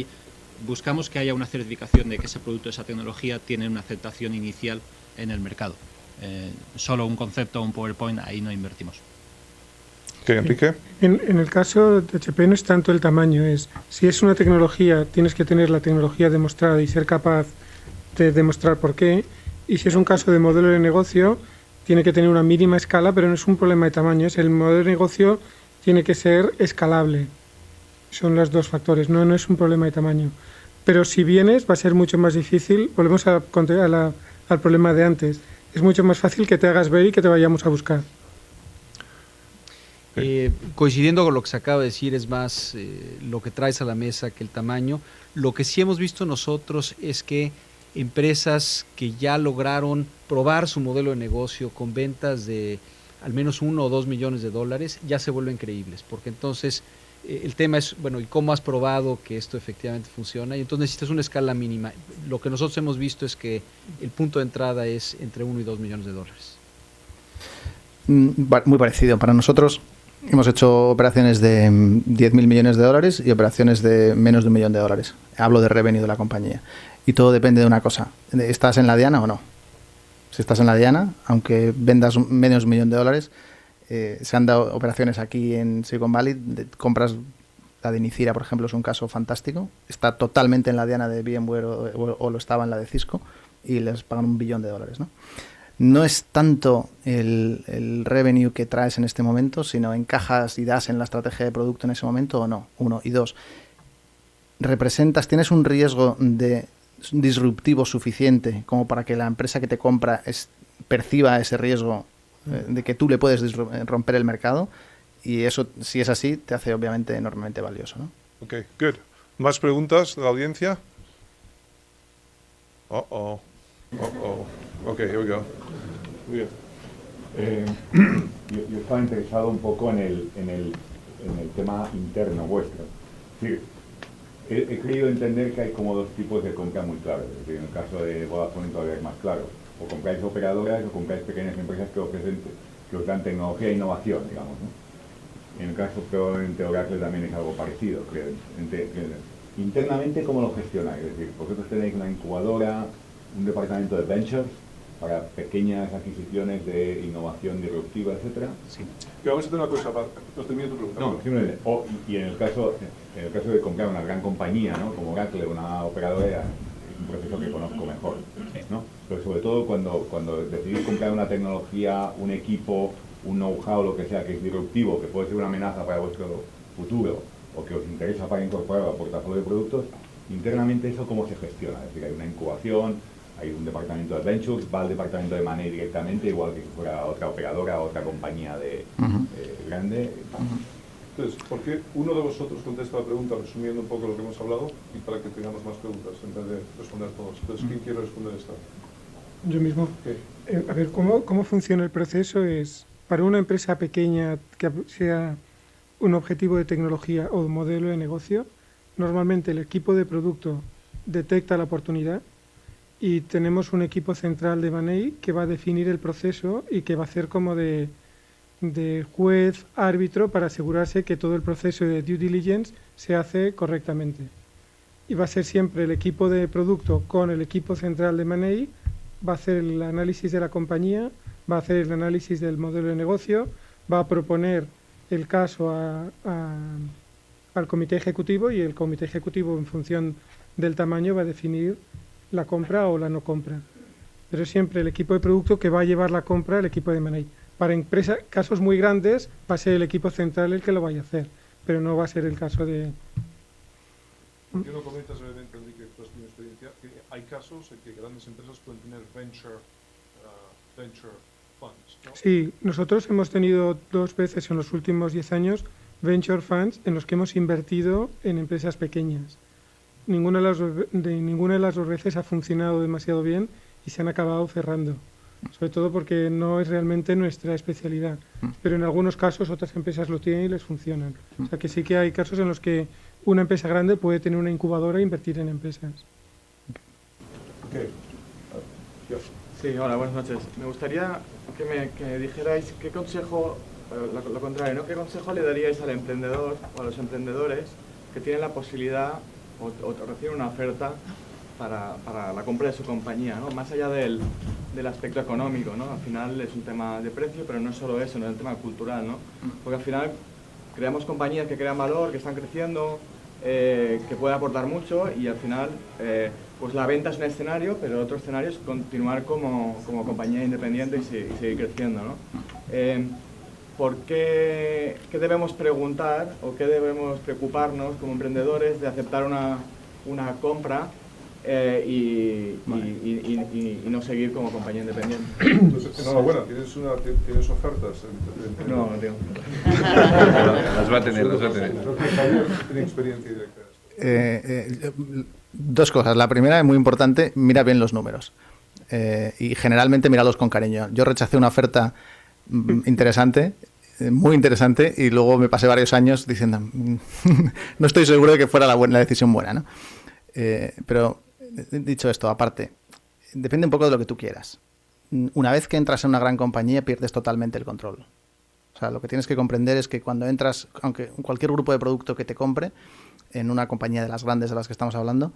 buscamos que haya una certificación de que ese producto, esa tecnología tiene una aceptación inicial en el mercado. Solo un concepto o un PowerPoint, ahí no invertimos. ¿Qué, Enrique? En el caso de HP no es tanto el tamaño, si es una tecnología, tienes que tener la tecnología demostrada y ser capaz de demostrar por qué, y si es un caso de modelo de negocio, tiene que tener una mínima escala, pero no es un problema de tamaño, el modelo de negocio tiene que ser escalable. Son los dos factores, no es un problema de tamaño. Pero si vienes va a ser mucho más difícil, volvemos al problema de antes, es mucho más fácil que te hagas ver y que te vayamos a buscar. Coincidiendo con lo que se acaba de decir, es más lo que traes a la mesa que el tamaño. Lo que sí hemos visto nosotros es que empresas que ya lograron probar su modelo de negocio con ventas de al menos $1 o $2 millones ya se vuelven creíbles, porque entonces el tema es, bueno, ¿y cómo has probado que esto efectivamente funciona? Y entonces necesitas una escala mínima. Lo que nosotros hemos visto es que el punto de entrada es entre $1 y $2 millones. Muy parecido. Para nosotros hemos hecho operaciones de $10.000 millones y operaciones de menos de $1 millón. Hablo de revenue de la compañía. Y todo depende de una cosa. ¿Estás en la diana o no? Si estás en la diana, aunque vendas menos de $1 millón, se han dado operaciones aquí en Silicon Valley, compras la de Nicira, por ejemplo, es un caso fantástico. Está totalmente en la diana de VMware o lo estaba en la de Cisco y les pagan $1 billón, ¿no? No es tanto el revenue que traes en este momento, sino encajas y das en la estrategia de producto en ese momento o no, 1. Y 2, tienes un riesgo disruptivo suficiente como para que la empresa que te compra perciba ese riesgo de que tú le puedes romper el mercado, y eso, si es así, te hace obviamente enormemente valioso, ¿no? Ok, good. ¿Más preguntas de la audiencia? Ok, here we go. Muy bien. Yo estaba interesado un poco en el tema interno vuestro. Sí, he querido entender que hay como dos tipos de compra muy claros. Es decir, en el caso de Vodafone todavía es más claro. O compráis operadoras o compráis pequeñas empresas que os dan tecnología e innovación, digamos, ¿no? En el caso probablemente Oracle también es algo parecido. Internamente, ¿cómo lo gestionáis? Es decir, vosotros tenéis una incubadora, un departamento de ventures para pequeñas adquisiciones de innovación disruptiva, etcétera. Sí. Pero vamos a hacer una cosa, no termino tu pregunta. No, simplemente, y en el caso de comprar una gran compañía, ¿no? Como Oracle, una operadora, es un proceso que conozco mejor, ¿no? Pero sobre todo cuando decidís comprar una tecnología, un equipo, un know-how, lo que sea, que es disruptivo, que puede ser una amenaza para vuestro futuro o que os interesa para incorporar al portafolio de productos, internamente eso cómo se gestiona. Es decir, hay una incubación, hay un departamento de ventures, va al departamento de M&A directamente, igual que si fuera otra operadora, otra compañía grande. Entonces, ¿por qué uno de vosotros contesta la pregunta resumiendo un poco lo que hemos hablado y para que tengamos más preguntas en vez de responder todos? Entonces, ¿quién quiere responder esta? Yo mismo. A ver, ¿cómo funciona el proceso? Es para una empresa pequeña que sea un objetivo de tecnología o modelo de negocio, normalmente el equipo de producto detecta la oportunidad y tenemos un equipo central de M&A que va a definir el proceso y que va a hacer como de juez, árbitro, para asegurarse que todo el proceso de due diligence se hace correctamente. Y va a ser siempre el equipo de producto con el equipo central de M&A, va a hacer el análisis de la compañía, va a hacer el análisis del modelo de negocio, va a proponer el caso al comité ejecutivo y el comité ejecutivo, en función del tamaño, va a definir la compra o la no compra. Pero siempre el equipo de producto que va a llevar la compra, el equipo de M&A. Para casos muy grandes va a ser el equipo central el que lo vaya a hacer, pero no va a ser el caso de... ¿Por qué no comentas brevemente, Enrique, tu experiencia, que hay casos en que grandes empresas pueden tener venture funds, ¿no? Sí, nosotros hemos tenido 2 veces en los últimos 10 años venture funds en los que hemos invertido en empresas pequeñas. Ninguna de las 2 veces ha funcionado demasiado bien y se han acabado cerrando, sobre todo porque no es realmente nuestra especialidad. Pero en algunos casos otras empresas lo tienen y les funcionan. O sea que sí que hay casos en los que una empresa grande puede tener una incubadora e invertir en empresas. Okay. Sí, hola, buenas noches. Me gustaría que me dijerais qué consejo, lo contrario, ¿no? ¿Qué consejo le daríais al emprendedor o a los emprendedores que tienen la posibilidad o reciben una oferta para la compra de su compañía, ¿no? Más allá del aspecto económico, ¿no? Al final es un tema de precio, pero no es solo eso, no es el tema cultural, ¿no? Porque al final creamos compañías que crean valor, que están creciendo, que pueden aportar mucho y al final pues la venta es un escenario, pero el otro escenario es continuar como compañía independiente y seguir creciendo, ¿no? ¿Por qué debemos preguntar o qué debemos preocuparnos como emprendedores de aceptar una compra y no seguir como compañía independiente? Entonces, enhorabuena, ¿tienes ofertas? No tengo. Las va a tener. Creo que Javier tiene experiencia directa. 2 cosas. La primera es muy importante, mira bien los números. Y generalmente míralos con cariño. Yo rechacé una oferta interesante, muy interesante, y luego me pasé varios años diciendo no estoy seguro de que fuera la decisión buena, ¿no? Pero dicho esto, aparte, depende un poco de lo que tú quieras. Una vez que entras en una gran compañía pierdes totalmente el control. O sea, lo que tienes que comprender es que cuando entras, aunque cualquier grupo de producto que te compre, en una compañía de las grandes de las que estamos hablando,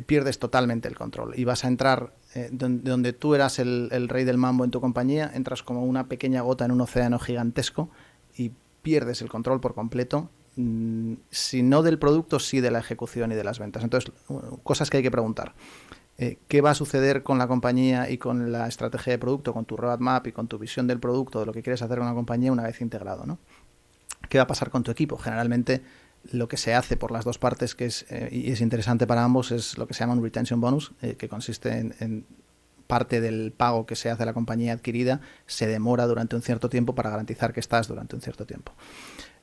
pierdes totalmente el control y vas a entrar donde tú eras el rey del mambo en tu compañía, entras como una pequeña gota en un océano gigantesco y pierdes el control por completo, si no del producto, sí de la ejecución y de las ventas. Entonces, cosas que hay que preguntar. ¿Qué va a suceder con la compañía y con la estrategia de producto, con tu roadmap y con tu visión del producto, de lo que quieres hacer con la compañía una vez integrado, ¿no? ¿Qué va a pasar con tu equipo? Generalmente lo que se hace por las 2 partes, que y es interesante para ambos, es lo que se llama un retention bonus, que consiste en parte del pago que se hace a la compañía adquirida, se demora durante un cierto tiempo para garantizar que estás durante un cierto tiempo.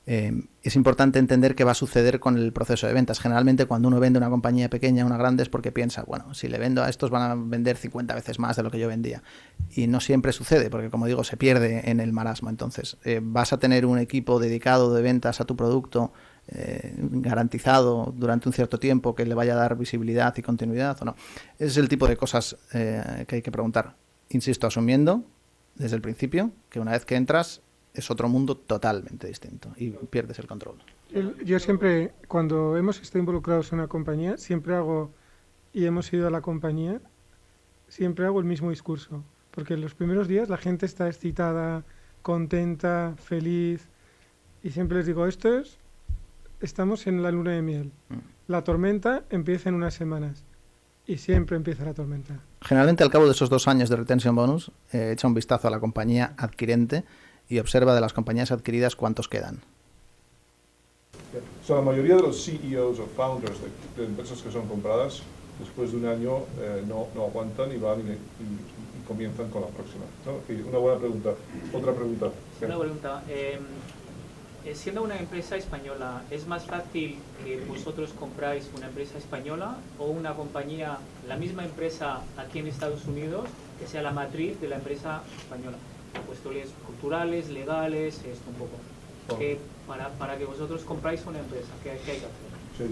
Es importante entender qué va a suceder con el proceso de ventas. Generalmente cuando uno vende una compañía pequeña a una grande es porque piensa, bueno, si le vendo a estos van a vender 50 veces más de lo que yo vendía. Y no siempre sucede porque, como digo, se pierde en el marasmo. Entonces, vas a tener un equipo dedicado de ventas a tu producto garantizado durante un cierto tiempo que le vaya a dar visibilidad y continuidad o no. Ese es el tipo de cosas que hay que preguntar. Insisto, asumiendo desde el principio que una vez que entras es otro mundo totalmente distinto y pierdes el control. Yo siempre, cuando hemos estado involucrados en una compañía, siempre hago, y hemos ido a la compañía, siempre hago el mismo discurso, porque en los primeros días la gente está excitada, contenta, feliz, y siempre les digo, estamos en la luna de miel. La tormenta empieza en unas semanas, y siempre empieza la tormenta. Generalmente al cabo de esos 2 años de retention bonus, echa un vistazo a la compañía adquirente y observa de las compañías adquiridas cuántos quedan. O sea, la mayoría de los CEOs o founders de empresas que son compradas, después de un año no aguantan y van y comienzan con la próxima, ¿no? Una buena pregunta. Otra pregunta. Una pregunta. Siendo una empresa española, ¿es más fácil que vosotros compráis una empresa española o una compañía, la misma empresa aquí en Estados Unidos, que sea la matriz de la empresa española? Cuestiones culturales, legales, esto un poco. para que vosotros compráis una empresa? ¿Qué hay que hacer? Sí.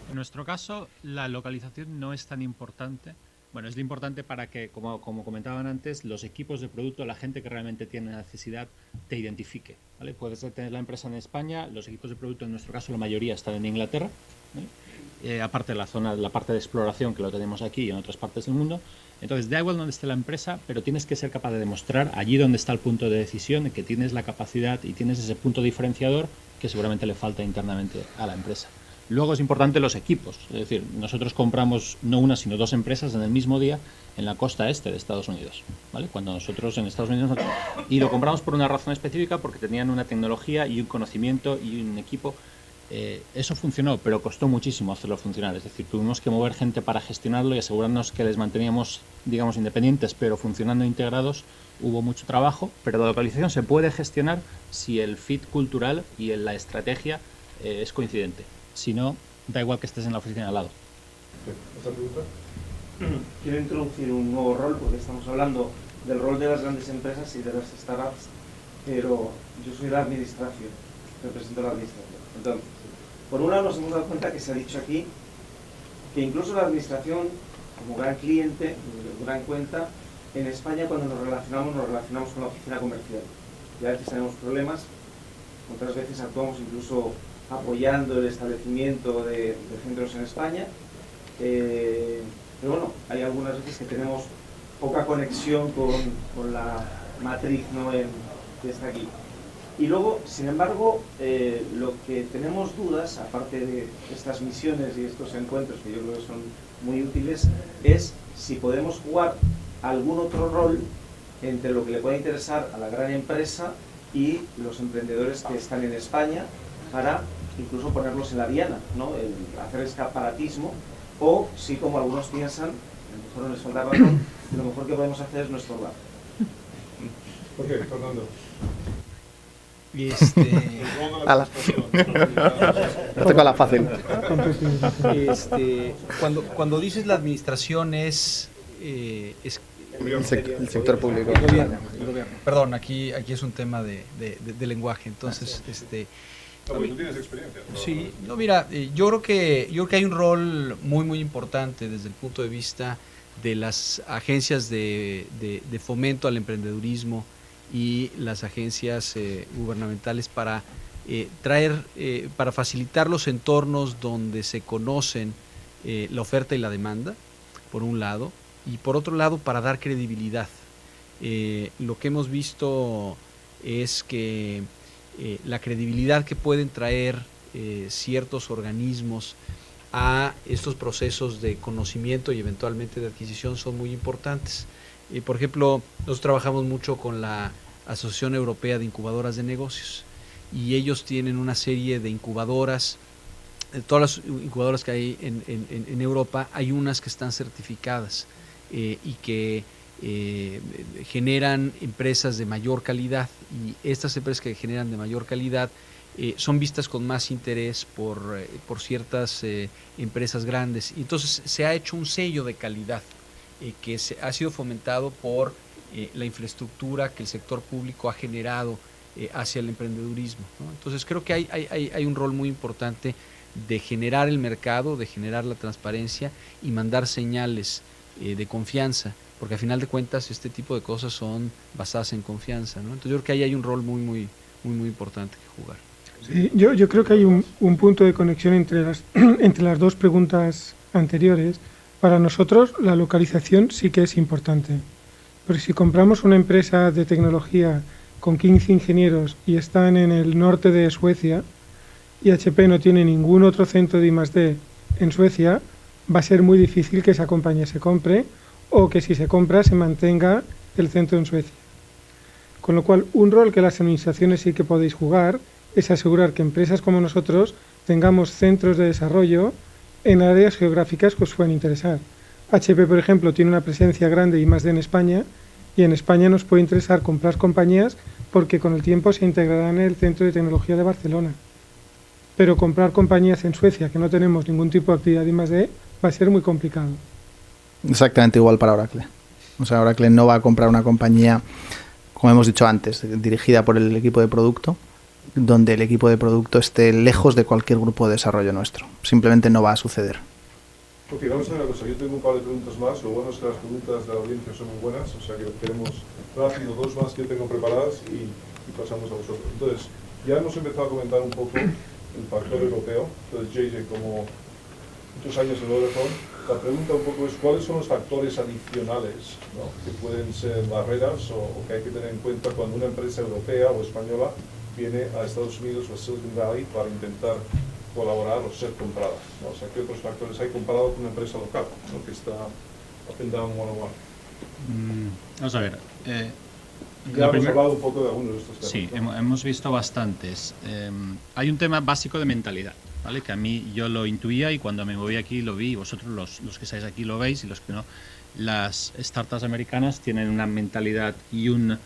En nuestro caso, la localización no es tan importante. Bueno, es importante para que, como comentaban antes, los equipos de producto, la gente que realmente tiene necesidad, te identifique, ¿vale? Puedes tener la empresa en España, los equipos de producto, en nuestro caso, la mayoría están en Inglaterra, ¿vale? Aparte de la parte de exploración, que lo tenemos aquí y en otras partes del mundo. Entonces, da igual dónde esté la empresa, pero tienes que ser capaz de demostrar allí donde está el punto de decisión, que tienes la capacidad y tienes ese punto diferenciador que seguramente le falta internamente a la empresa. Luego es importante los equipos, es decir, nosotros compramos no una sino dos empresas en el mismo día en la costa este de Estados Unidos, ¿vale? Cuando nosotros en Estados Unidos y lo compramos por una razón específica, porque tenían una tecnología y un conocimiento y un equipo. Eso funcionó, pero costó muchísimo hacerlo funcionar, es decir, tuvimos que mover gente para gestionarlo y asegurarnos que les manteníamos, digamos, independientes, pero funcionando integrados. Hubo mucho trabajo, pero la localización se puede gestionar si el fit cultural y la estrategia es coincidente. Si no, da igual que estés en la oficina al lado. ¿Otra pregunta? Quiero introducir un nuevo rol, porque estamos hablando del rol de las grandes empresas y de las startups, pero yo soy la administración, represento la administración. Entonces, por un lado nos hemos dado cuenta que se ha dicho aquí que incluso la administración, como gran cliente, gran cuenta, en España cuando nos relacionamos con la oficina comercial. Y a veces tenemos problemas, otras veces actuamos incluso apoyando el establecimiento de centros en España, pero bueno, hay algunas veces que tenemos poca conexión con la matriz, ¿no?, que está aquí. Y luego, sin embargo, lo que tenemos dudas, aparte de estas misiones y estos encuentros que yo creo que son muy útiles, es si podemos jugar algún otro rol entre lo que le pueda interesar a la gran empresa y los emprendedores que están en España, para incluso ponerlos en la diana, ¿no?, hacer escaparatismo, o si, como algunos piensan, a lo mejor no les falta razón, lo mejor que podemos hacer es no estorbar. ¿Por qué, Fernando? Te toca la fácil. Cuando dices la administración es el sector público. El gobierno. Perdón, aquí es un tema de lenguaje, entonces No, tú tienes experiencia, ¿no? Sí, no, mira, yo creo que hay un rol muy importante desde el punto de vista de las agencias de fomento al emprendedurismo y las agencias gubernamentales para para facilitar los entornos donde se conocen la oferta y la demanda, por un lado, y por otro lado para dar credibilidad. Lo que hemos visto es que la credibilidad que pueden traer ciertos organismos a estos procesos de conocimiento y eventualmente de adquisición son muy importantes. Por ejemplo, nosotros trabajamos mucho con la Asociación Europea de Incubadoras de Negocios y ellos tienen una serie de incubadoras. Todas las incubadoras que hay en Europa, hay unas que están certificadas y que generan empresas de mayor calidad, y estas empresas que generan de mayor calidad son vistas con más interés por ciertas empresas grandes. Y entonces se ha hecho un sello de calidad que ha sido fomentado por la infraestructura que el sector público ha generado hacia el emprendedurismo, ¿no? Entonces creo que hay un rol muy importante de generar el mercado, de generar la transparencia y mandar señales de confianza, porque a final de cuentas este tipo de cosas son basadas en confianza, ¿no? Entonces yo creo que ahí hay un rol muy importante que jugar. Sí, yo creo que hay un punto de conexión entre las dos preguntas anteriores. Para nosotros la localización sí que es importante, pero si compramos una empresa de tecnología con 15 ingenieros y están en el norte de Suecia y HP no tiene ningún otro centro de I+D en Suecia, va a ser muy difícil que esa compañía se compre, o que si se compra se mantenga el centro en Suecia. Con lo cual, un rol que las administraciones sí que podéis jugar es asegurar que empresas como nosotros tengamos centros de desarrollo en áreas geográficas que os puedan interesar. HP, por ejemplo, tiene una presencia grande y más en España, y en España nos puede interesar comprar compañías porque con el tiempo se integrarán en el Centro de Tecnología de Barcelona. Pero comprar compañías en Suecia que no tenemos ningún tipo de actividad I+D va a ser muy complicado. Exactamente igual para Oracle. O sea, Oracle no va a comprar una compañía, como hemos dicho antes, dirigida por el equipo de producto, donde el equipo de producto esté lejos de cualquier grupo de desarrollo nuestro. Simplemente no va a suceder. Ok, vamos a ver una cosa. Yo tengo un par de preguntas más. Lo bueno es que las preguntas de la audiencia son muy buenas, o sea que tenemos rápido dos más que tengo preparadas y pasamos a vosotros. Entonces, ya hemos empezado a comentar un poco el factor europeo. Entonces, JJ, como muchos años en Vodafone, la pregunta un poco es cuáles son los factores adicionales, ¿no?, que pueden ser barreras o que hay que tener en cuenta cuando una empresa europea o española viene a Estados Unidos o a Silicon Valley para intentar colaborar o ser comprada, ¿no? O sea, ¿qué otros factores hay comparado con una empresa local, ¿no?, que está up and down one-on-one? Vamos a ver. Ya hemos hablado un poco de algunos de estos temas. Sí, ¿no? hemos visto bastantes. Hay un tema básico de mentalidad, ¿vale? Que a mí yo lo intuía y cuando me moví aquí lo vi, y vosotros los que estáis aquí lo veis y los que no. Las startups americanas tienen una mentalidad y una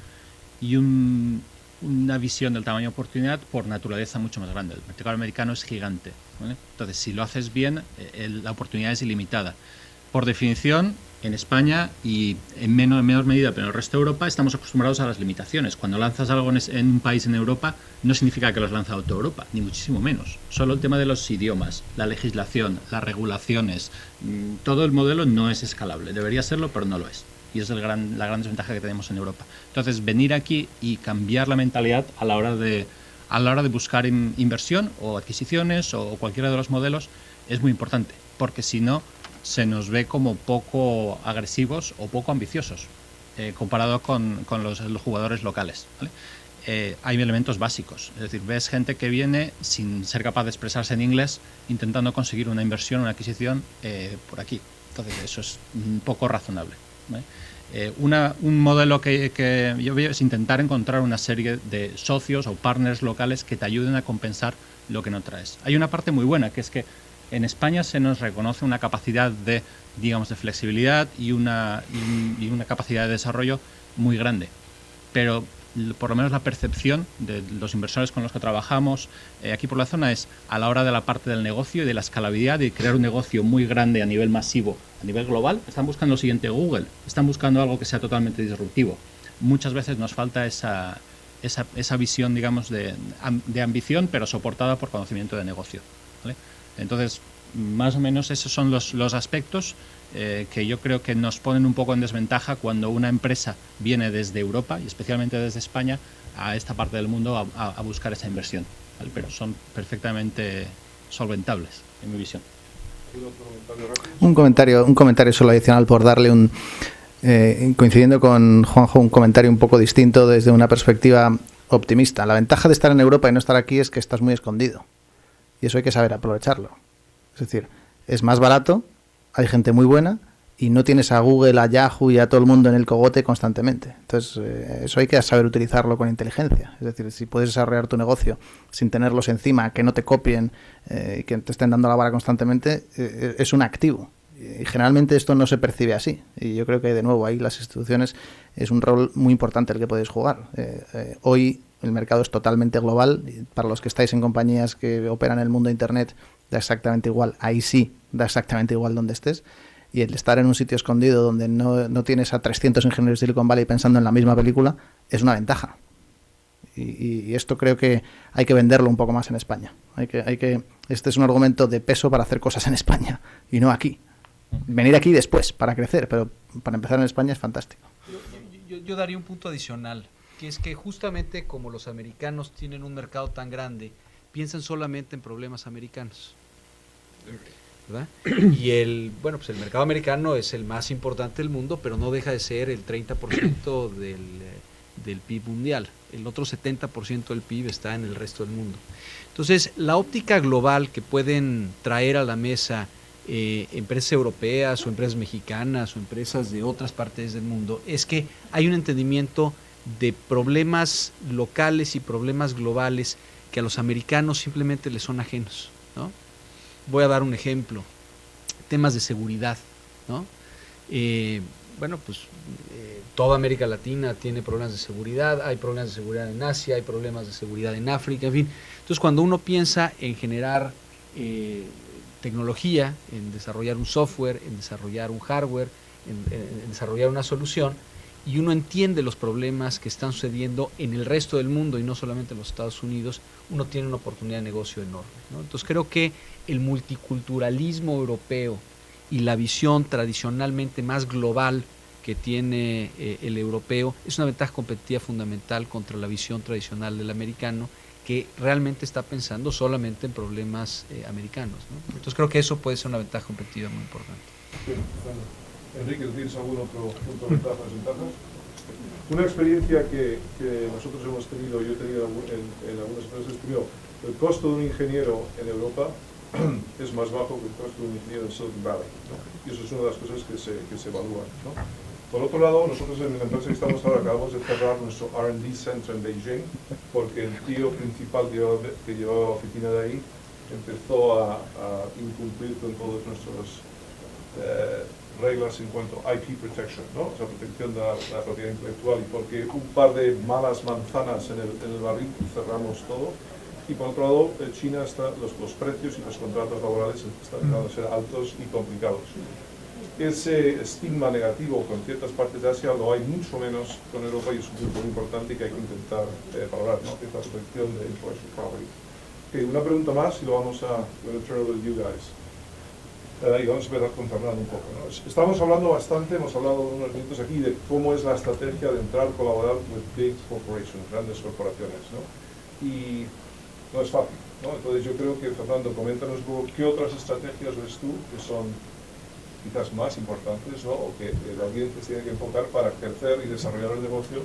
visión del tamaño de oportunidad por naturaleza mucho más grande. El mercado americano es gigante, ¿vale? Entonces, si lo haces bien, la oportunidad es ilimitada. Por definición, en España y en menor medida, pero en el resto de Europa, estamos acostumbrados a las limitaciones. Cuando lanzas algo en un país en Europa, no significa que lo has lanzado a toda Europa, ni muchísimo menos. Solo el tema de los idiomas, la legislación, las regulaciones, todo el modelo no es escalable. Debería serlo, pero no lo es. Y es la gran desventaja que tenemos en Europa. Entonces, venir aquí y cambiar la mentalidad a la hora de buscar inversión o adquisiciones o cualquiera de los modelos es muy importante, porque si no, se nos ve como poco agresivos o poco ambiciosos comparado con los jugadores locales, ¿vale? Hay elementos básicos, es decir, ves gente que viene sin ser capaz de expresarse en inglés intentando conseguir una inversión, una adquisición por aquí. Entonces eso es un poco razonable, ¿vale? Un modelo que yo veo es intentar encontrar una serie de socios o partners locales que te ayuden a compensar lo que no traes. Hay una parte muy buena, que es que en España se nos reconoce una capacidad de, digamos, de flexibilidad y una capacidad de desarrollo muy grande. Pero por lo menos la percepción de los inversores con los que trabajamos aquí por la zona es, a la hora de la parte del negocio y de la escalabilidad, de crear un negocio muy grande a nivel masivo, a nivel global, están buscando lo siguiente de Google, están buscando algo que sea totalmente disruptivo. Muchas veces nos falta esa visión, digamos, de ambición, pero soportada por conocimiento de negocio, ¿vale? Entonces, más o menos esos son los aspectos que yo creo que nos ponen un poco en desventaja cuando una empresa viene desde Europa y especialmente desde España a esta parte del mundo a buscar esa inversión, ¿vale? Pero son perfectamente solventables, en mi visión. Un comentario solo adicional por darle coincidiendo con Juanjo, un comentario un poco distinto desde una perspectiva optimista. La ventaja de estar en Europa y no estar aquí es que estás muy escondido. Y eso hay que saber aprovecharlo. Es decir, es más barato, hay gente muy buena y no tienes a Google, a Yahoo y a todo el mundo en el cogote constantemente. Entonces, eso hay que saber utilizarlo con inteligencia. Es decir, si puedes desarrollar tu negocio sin tenerlos encima, que no te copien y que te estén dando la vara constantemente, es un activo. Y generalmente esto no se percibe así. Y yo creo que, de nuevo, ahí las instituciones es un rol muy importante el que podéis jugar. Hoy el mercado es totalmente global. Para los que estáis en compañías que operan en el mundo de Internet, da exactamente igual. Ahí sí, da exactamente igual donde estés. Y el estar en un sitio escondido donde no tienes a 300 ingenieros de Silicon Valley pensando en la misma película es una ventaja. Y esto creo que hay que venderlo un poco más en España. Este es un argumento de peso para hacer cosas en España y no aquí. Venir aquí después para crecer, pero para empezar en España es fantástico. Yo daría un punto adicional, que es que justamente como los americanos tienen un mercado tan grande, piensan solamente en problemas americanos, ¿verdad? Y el mercado americano es el más importante del mundo, pero no deja de ser el 30% del PIB mundial. El otro 70% del PIB está en el resto del mundo. Entonces, la óptica global que pueden traer a la mesa empresas europeas o empresas mexicanas o empresas de otras partes del mundo es que hay un entendimiento de problemas locales y problemas globales que a los americanos simplemente les son ajenos, ¿no? Voy a dar un ejemplo, temas de seguridad, ¿no? Toda América Latina tiene problemas de seguridad, hay problemas de seguridad en Asia, hay problemas de seguridad en África, en fin. Entonces, cuando uno piensa en generar tecnología, en desarrollar un software, en desarrollar un hardware, en desarrollar una solución, y uno entiende los problemas que están sucediendo en el resto del mundo y no solamente en los Estados Unidos, uno tiene una oportunidad de negocio enorme, ¿no? Entonces creo que el multiculturalismo europeo y la visión tradicionalmente más global que tiene el europeo es una ventaja competitiva fundamental contra la visión tradicional del americano, que realmente está pensando solamente en problemas americanos, ¿no? Entonces creo que eso puede ser una ventaja competitiva muy importante. Sí, bueno. Enrique, ¿tienes algún otro punto de ventaja presentarnos? Una experiencia que nosotros hemos tenido, yo he tenido en algunas empresas, primero, el costo de un ingeniero en Europa es más bajo que el costo de un ingeniero en Silicon Valley, ¿no? Y eso es una de las cosas que se evalúan, ¿no? Por otro lado, nosotros en la empresa que estamos ahora acabamos de cerrar nuestro R&D Center en Beijing, porque el tío principal que llevaba la oficina de ahí empezó a incumplir con todas nuestras reglas en cuanto a IP protection, ¿no? O sea, protección de la propiedad intelectual, y porque un par de malas manzanas en el barril cerramos todo. Y por otro lado, China los precios y los contratos laborales están empezando a ser altos y complicados. Ese estigma negativo con ciertas partes de Asia lo hay mucho menos con Europa, y es un punto muy importante que hay que intentar valorar, ¿no? Que es la protección de intellectual property. Okay, una pregunta más y lo vamos a turn over to you guys. Y vamos a empezar con Fernando un poco, ¿no? Estamos hablando bastante, hemos hablado unos minutos aquí de cómo es la estrategia de entrar a colaborar con big corporations, grandes corporaciones, ¿no? Y no es fácil, ¿no? Entonces yo creo que, Fernando, coméntanos un poco qué otras estrategias ves tú que son quizás más importantes, ¿no? O que el audiencia tiene que enfocar para crecer y desarrollar el negocio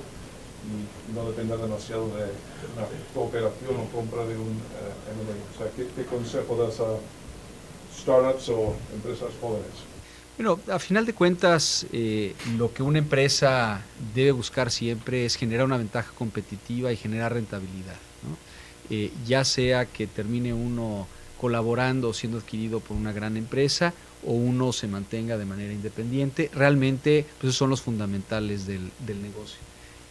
y no depender demasiado de una cooperación o compra de un M&A. O sea, ¿qué consejo das a startups o empresas jóvenes? Bueno, a final de cuentas, lo que una empresa debe buscar siempre es generar una ventaja competitiva y generar rentabilidad, ¿no? Ya sea que termine uno colaborando o siendo adquirido por una gran empresa, o uno se mantenga de manera independiente, realmente pues, esos son los fundamentales del negocio.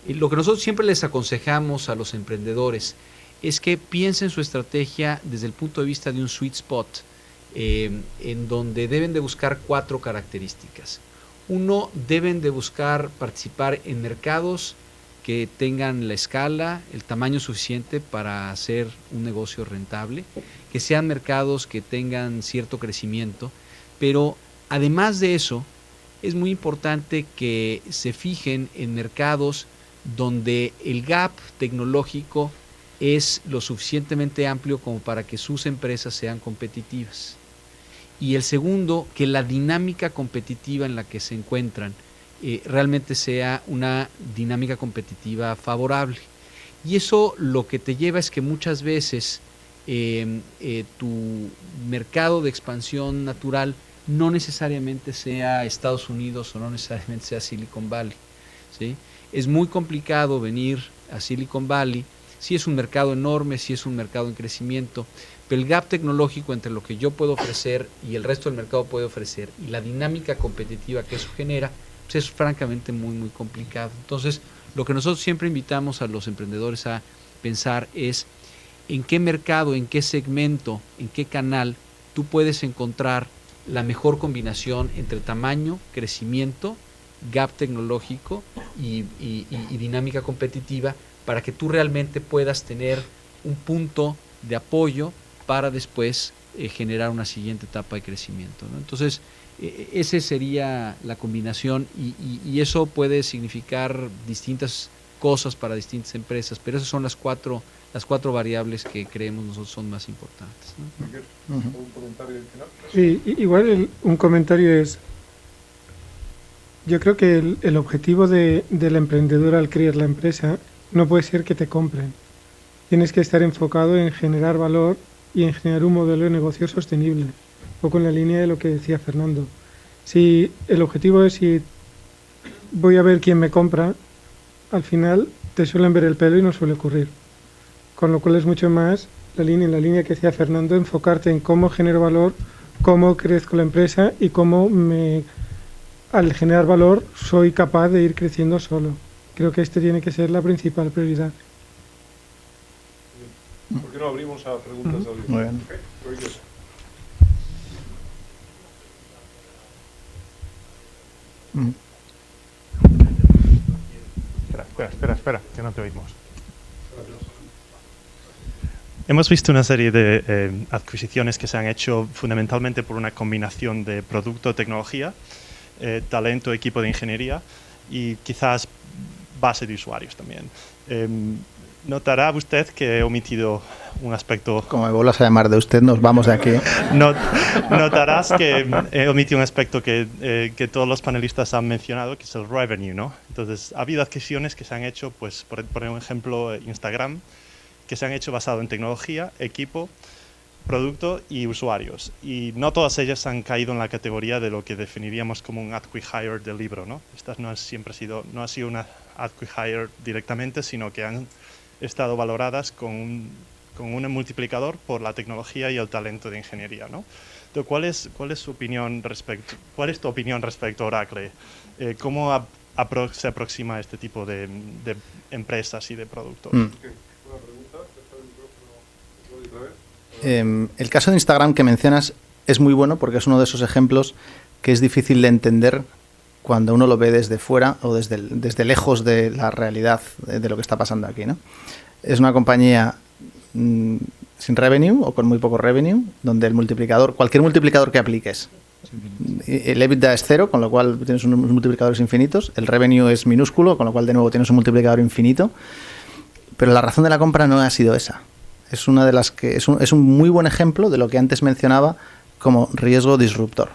Y lo que nosotros siempre les aconsejamos a los emprendedores es que piensen su estrategia desde el punto de vista de un sweet spot, en donde deben de buscar 4 características. Uno, deben de buscar participar en mercados que tengan la escala, el tamaño suficiente para hacer un negocio rentable, que sean mercados que tengan cierto crecimiento, pero además de eso, es muy importante que se fijen en mercados donde el gap tecnológico es lo suficientemente amplio como para que sus empresas sean competitivas. Y el segundo, que la dinámica competitiva en la que se encuentran realmente sea una dinámica competitiva favorable. Y eso lo que te lleva es que muchas veces tu mercado de expansión natural no necesariamente sea Estados Unidos o no necesariamente sea Silicon Valley, ¿sí? Es muy complicado venir a Silicon Valley, sí es un mercado enorme, sí es un mercado en crecimiento, pero el gap tecnológico entre lo que yo puedo ofrecer y el resto del mercado puede ofrecer y la dinámica competitiva que eso genera, pues es francamente muy complicado. Entonces, lo que nosotros siempre invitamos a los emprendedores a pensar es en qué mercado, en qué segmento, en qué canal tú puedes encontrar la mejor combinación entre tamaño, crecimiento, gap tecnológico y dinámica competitiva para que tú realmente puedas tener un punto de apoyo para después generar una siguiente etapa de crecimiento, ¿no? Entonces, esa sería la combinación y eso puede significar distintas cosas para distintas empresas, pero esas son las cuatro variables que creemos nosotros son más importantes, ¿no? ¿Un comentario final? Sí, igual un comentario es, yo creo que el objetivo del emprendedor al crear la empresa no puede ser que te compren. Tienes que estar enfocado en generar valor y en generar un modelo de negocio sostenible, un poco en la línea de lo que decía Fernando. Si el objetivo es si voy a ver quién me compra, al final te suelen ver el pelo y no suele ocurrir. Con lo cual es mucho más en la línea que decía Fernando, enfocarte en cómo genero valor, cómo crezco la empresa y cómo al generar valor soy capaz de ir creciendo solo. Creo que este tiene que ser la principal prioridad. ¿Por qué no abrimos a preguntas de audiencia? Muy bien. Okay, no te oímos. Hemos visto una serie de adquisiciones que se han hecho fundamentalmente por una combinación de producto, tecnología, talento, equipo de ingeniería y quizás base de usuarios también. Notará usted que he omitido un aspecto... Como me vuelvas a llamar de usted, nos vamos de aquí. Notarás que he omitido un aspecto que todos los panelistas han mencionado, que es el revenue, ¿no? Entonces, ha habido adquisiciones que se han hecho, pues, por ejemplo, Instagram, que se han hecho basado en tecnología, equipo, producto y usuarios. Y no todas ellas han caído en la categoría de lo que definiríamos como un acqui-hire del libro, ¿no? Estas no ha sido una acqui-hire directamente, sino que han estado valoradas con un multiplicador por la tecnología y el talento de ingeniería, ¿no? Entonces, ¿cuál es tu opinión respecto a Oracle? ¿Cómo se aproxima a este tipo de empresas y de productos? El caso de Instagram que mencionas es muy bueno porque es uno de esos ejemplos que es difícil de entender cuando uno lo ve desde fuera o desde lejos de la realidad de lo que está pasando aquí, ¿no? Es una compañía sin revenue o con muy poco revenue, donde el multiplicador, cualquier multiplicador que apliques, el EBITDA es 0, con lo cual tienes unos multiplicadores infinitos, el revenue es minúsculo, con lo cual de nuevo tienes un multiplicador infinito, pero la razón de la compra no ha sido esa. Es una de las que es un muy buen ejemplo de lo que antes mencionaba como riesgo disruptor.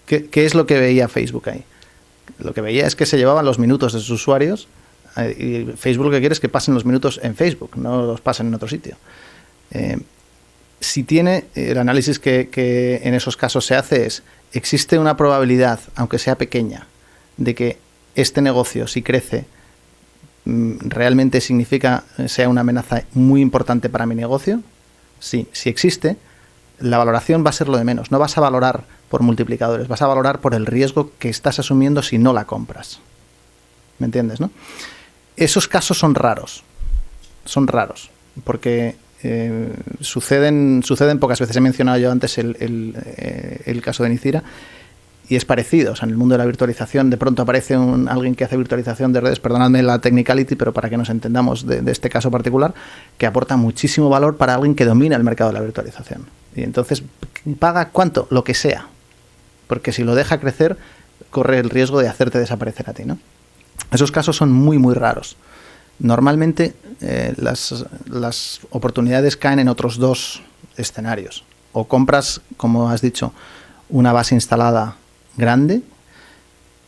¿Qué es lo que veía Facebook ahí? Lo que veía es que se llevaban los minutos de sus usuarios y Facebook lo que quiere es que pasen los minutos en Facebook, no los pasen en otro sitio. Si tiene, el análisis que en esos casos se hace es, existe una probabilidad, aunque sea pequeña, de que este negocio, si crece, realmente sea una amenaza muy importante para mi negocio. Sí, si existe, la valoración va a ser lo de menos. No vas a valorar por multiplicadores, vas a valorar por el riesgo que estás asumiendo si no la compras. ¿Me entiendes, no? Esos casos son raros, porque suceden pocas veces. He mencionado yo antes el caso de Nicira, y es parecido. O sea, en el mundo de la virtualización, de pronto aparece alguien que hace virtualización de redes, perdonadme la technicality, pero para que nos entendamos de este caso particular, que aporta muchísimo valor para alguien que domina el mercado de la virtualización. Y entonces, ¿paga cuánto? Lo que sea. Porque si lo deja crecer, corre el riesgo de hacerte desaparecer a ti, ¿no? Esos casos son muy, muy raros. Normalmente, las oportunidades caen en otros dos escenarios. O compras, como has dicho, una base instalada grande,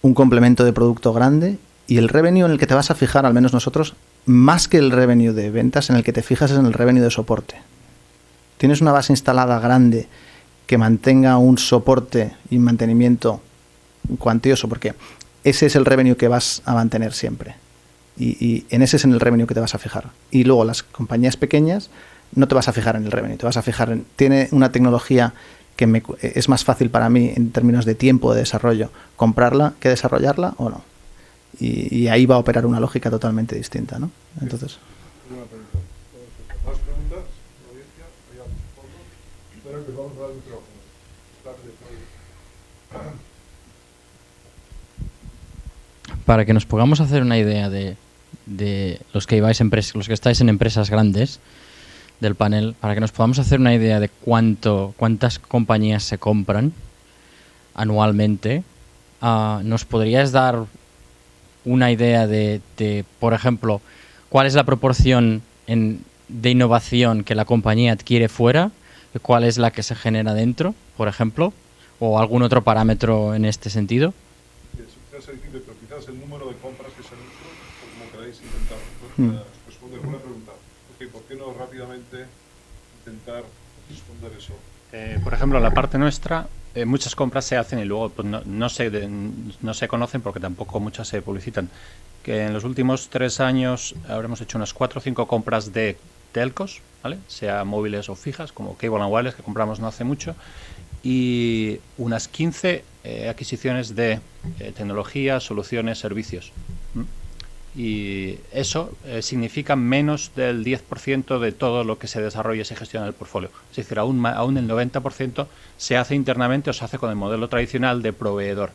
un complemento de producto grande, y el revenue en el que te vas a fijar, al menos nosotros, más que el revenue de ventas, en el que te fijas es en el revenue de soporte. Tienes una base instalada grande que mantenga un soporte y mantenimiento cuantioso, porque ese es el revenue que vas a mantener siempre. Y en ese es en el revenue que te vas a fijar. Y luego las compañías pequeñas no te vas a fijar en el revenue, te vas a fijar en... Tiene una tecnología que es más fácil para mí en términos de tiempo de desarrollo comprarla que desarrollarla o no. Y ahí va a operar una lógica totalmente distinta, ¿no? Entonces... ¿Más preguntas? ¿Audiencia? Espero que vamos a dar el micrófono. Para que nos podamos hacer una idea de los que estáis en empresas grandes del panel, para que nos podamos hacer una idea de cuántas compañías se compran anualmente, ¿nos podrías dar una idea de, por ejemplo, cuál es la proporción de innovación que la compañía adquiere fuera, cuál es la que se genera dentro, por ejemplo, o algún otro parámetro en este sentido? Es difícil, pero quizás el número de compras que se han hecho, como queráis intentar responder una pregunta. Okay, ¿por qué no rápidamente intentar responder eso? Por ejemplo, en la parte nuestra, muchas compras se hacen y luego pues, no se conocen porque tampoco muchas se publicitan. Que en los últimos 3 años habremos hecho unas 4 o 5 compras de telcos, ¿vale? Sea móviles o fijas, como Cable & Wireless, que compramos no hace mucho, y unas 15 adquisiciones de tecnología, soluciones, servicios. Y eso significa menos del 10% de todo lo que se desarrolla y se gestiona en el portfolio. Es decir, aún el 90% se hace internamente o se hace con el modelo tradicional de proveedor.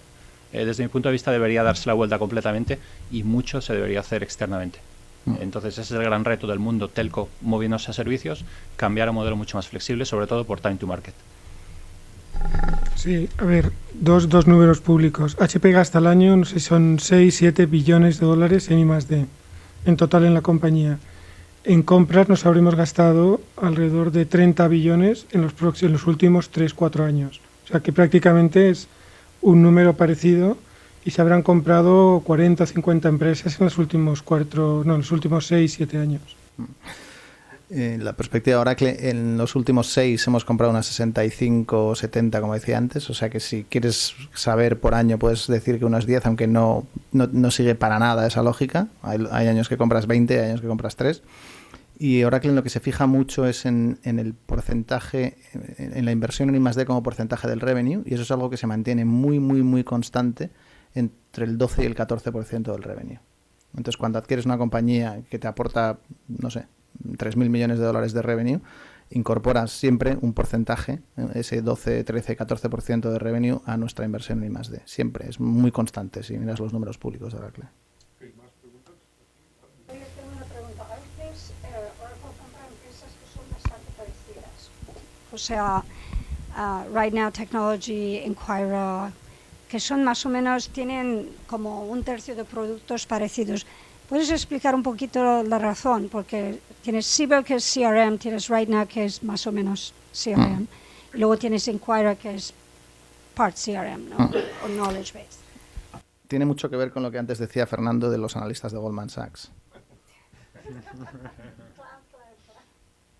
Desde mi punto de vista debería darse la vuelta completamente y mucho se debería hacer externamente. Entonces ese es el gran reto del mundo telco moviéndose a servicios, cambiar a un modelo mucho más flexible, sobre todo por time to market. Sí, a ver, dos números públicos. HP gasta al año, no sé si son 6-7 billones de dólares en I+D, en total en la compañía. En compras nos habremos gastado alrededor de 30 billones en los últimos 3-4 años. O sea que prácticamente es un número parecido y se habrán comprado 40 o 50 empresas en los últimos 6-7 años. La perspectiva de Oracle, en los últimos 6 hemos comprado unas 65 o 70, como decía antes, o sea que si quieres saber por año puedes decir que unas 10, aunque no sigue para nada esa lógica. Hay años que compras 20, hay años que compras 3. Y Oracle en lo que se fija mucho es en el porcentaje, en la inversión en I+D como porcentaje del revenue, y eso es algo que se mantiene muy constante entre el 12 y el 14% del revenue. Entonces, cuando adquieres una compañía que te aporta, no sé, 3.000 millones de dólares de revenue, incorporas siempre un porcentaje, ese 12, 13, 14% de revenue a nuestra inversión en I+D. Siempre, es muy constante si miras los números públicos de Oracle. O sea, Right Now Technology, Enquira, que son más o menos, tienen como un tercio de productos parecidos. ¿Puedes explicar un poquito la razón? Porque tienes Siebel, que es CRM, tienes Right Now, que es más o menos CRM, y luego tienes Enquira, que es part CRM, ¿no? O Knowledge Base. Tiene mucho que ver con lo que antes decía Fernando de los analistas de Goldman Sachs.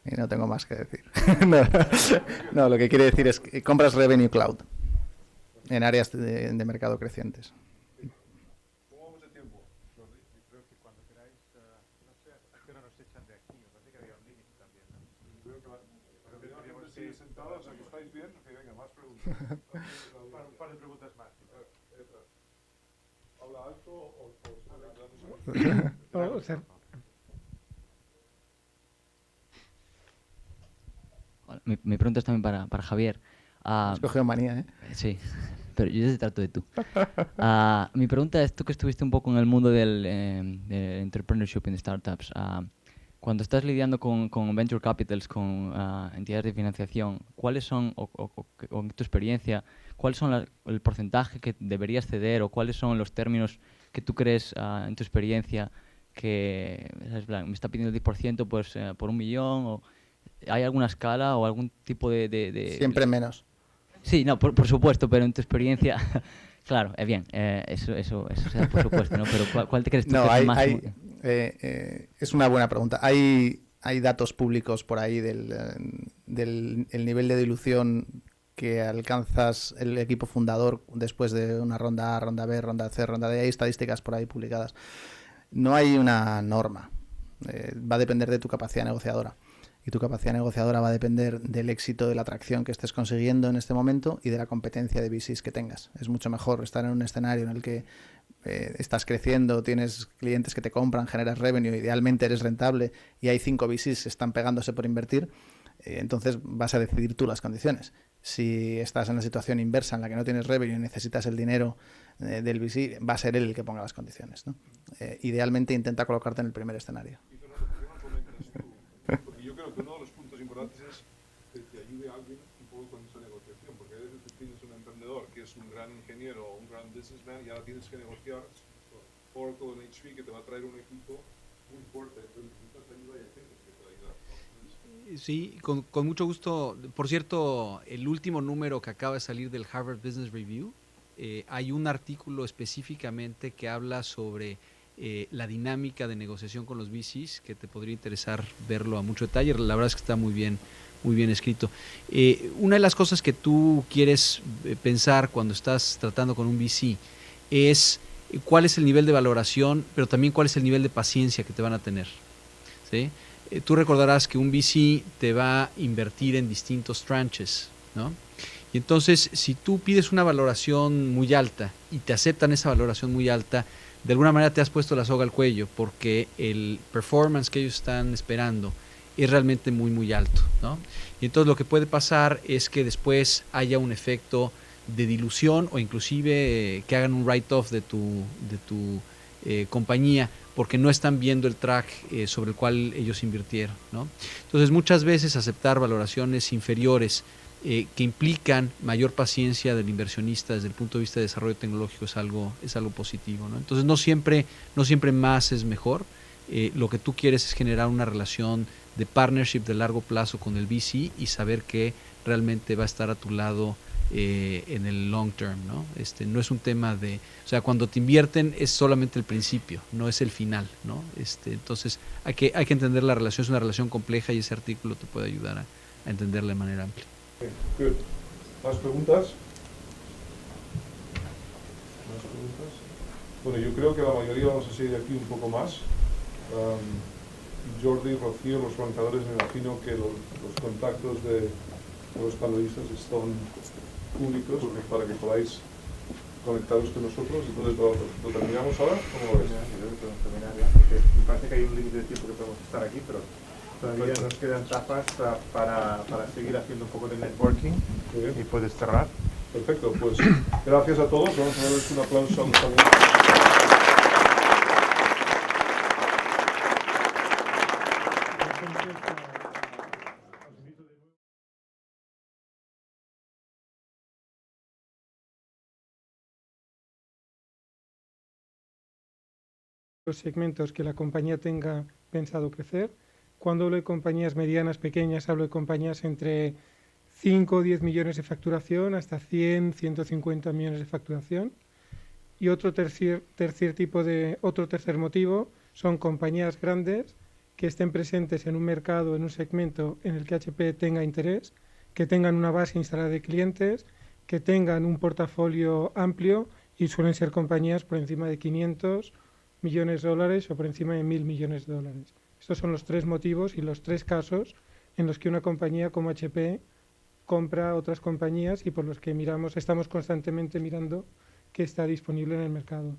Y no tengo más que decir. No, lo que quiere decir es que compras Revenue Cloud en áreas de mercado crecientes. ¿Cómo vamos de tiempo? Jordi, creo que cuando queráis, no sé, ¿a qué hora nos echan de aquí? Me parece que había un límite también, ¿no? Creo que deberíamos seguir sentados, aquí estáis bien, que venga, más preguntas. Un par de preguntas más. ¿Habla alto o Mi pregunta es también para Javier. Has cogido manía, ¿eh? Sí, pero yo te trato de tú. Mi pregunta es, tú que estuviste un poco en el mundo del entrepreneurship en startups, cuando estás lidiando con venture capitals, con entidades de financiación, ¿cuáles son, o en tu experiencia, cuáles son el porcentaje que deberías ceder o cuáles son los términos que tú crees en tu experiencia que me está pidiendo el 10% pues, por 1 millón? O, ¿hay alguna escala o algún tipo de...? Siempre menos. Sí, no, por supuesto, pero en tu experiencia... Claro, bien, eso sea por supuesto, ¿no? Pero ¿cuál te crees tú que es más...? Es una buena pregunta. Hay datos públicos por ahí del el nivel de dilución que alcanzas el equipo fundador después de una ronda A, ronda B, ronda C, ronda D. Hay estadísticas por ahí publicadas. No hay una norma. Va a depender de tu capacidad negociadora. Y tu capacidad negociadora va a depender del éxito de la atracción que estés consiguiendo en este momento y de la competencia de VCs que tengas. Es mucho mejor estar en un escenario en el que estás creciendo, tienes clientes que te compran, generas revenue, idealmente eres rentable y hay 5 VCs que están pegándose por invertir, entonces vas a decidir tú las condiciones. Si estás en la situación inversa en la que no tienes revenue y necesitas el dinero del VC, va a ser él el que ponga las condiciones, ¿no? Idealmente intenta colocarte en el primer escenario. Porque yo creo que uno de los puntos importantes es que te ayude a alguien un poco con esa negociación, porque a veces tienes un emprendedor que es un gran ingeniero o un gran businessman y ahora tienes que negociar Oracle en HP que te va a traer un equipo muy fuerte, entonces necesitas ayuda y hay gente que te puede ayudar, ¿no? Sí, con mucho gusto. Por cierto, el último número que acaba de salir del Harvard Business Review, hay un artículo específicamente que habla sobre la dinámica de negociación con los VCs, que te podría interesar verlo a mucho detalle. La verdad es que está muy bien escrito. Una de las cosas que tú quieres pensar cuando estás tratando con un VC es cuál es el nivel de valoración, pero también cuál es el nivel de paciencia que te van a tener, ¿sí? Tú recordarás que un VC te va a invertir en distintos tranches, ¿no? Y entonces, si tú pides una valoración muy alta y te aceptan esa valoración muy alta, de alguna manera te has puesto la soga al cuello porque el performance que ellos están esperando es realmente muy alto, ¿no? Y entonces lo que puede pasar es que después haya un efecto de dilución o inclusive que hagan un write-off de tu compañía porque no están viendo el track sobre el cual ellos invirtieron, ¿no? Entonces, muchas veces aceptar valoraciones inferiores que implican mayor paciencia del inversionista desde el punto de vista de desarrollo tecnológico es algo positivo, ¿no? Entonces, no siempre más es mejor. Lo que tú quieres es generar una relación de partnership de largo plazo con el VC y saber que realmente va a estar a tu lado en el long term, ¿no? No es un tema de, o sea, cuando te invierten es solamente el principio, no es el final, ¿no? Entonces hay que entender la relación, es una relación compleja y ese artículo te puede ayudar a entenderla de manera amplia. Good. ¿Más preguntas? Bueno, yo creo que la mayoría vamos a seguir aquí un poco más. Jordi, Rocío, los organizadores, me imagino que los contactos de los panelistas están públicos para que podáis conectaros con nosotros. Entonces, ¿lo terminamos ahora? ¿Cómo lo ves? Yo creo que podemos terminar ya, porque me parece que hay un límite de tiempo que podemos estar aquí, pero todavía nos quedan etapas para seguir haciendo un poco de networking y puedes cerrar. Perfecto, pues gracias a todos. Vamos a darles un aplauso a los panelistas. Los segmentos que la compañía tenga pensado crecer. Cuando hablo de compañías medianas, pequeñas, hablo de compañías entre 5 o 10 millones de facturación hasta 100, 150 millones de facturación. Y otro tercer motivo son compañías grandes que estén presentes en un mercado, en un segmento en el que HP tenga interés, que tengan una base instalada de clientes, que tengan un portafolio amplio y suelen ser compañías por encima de 500 millones de dólares o por encima de 1.000 millones de dólares. Estos son los tres motivos y los tres casos en los que una compañía como HP compra otras compañías y por los que estamos constantemente mirando qué está disponible en el mercado.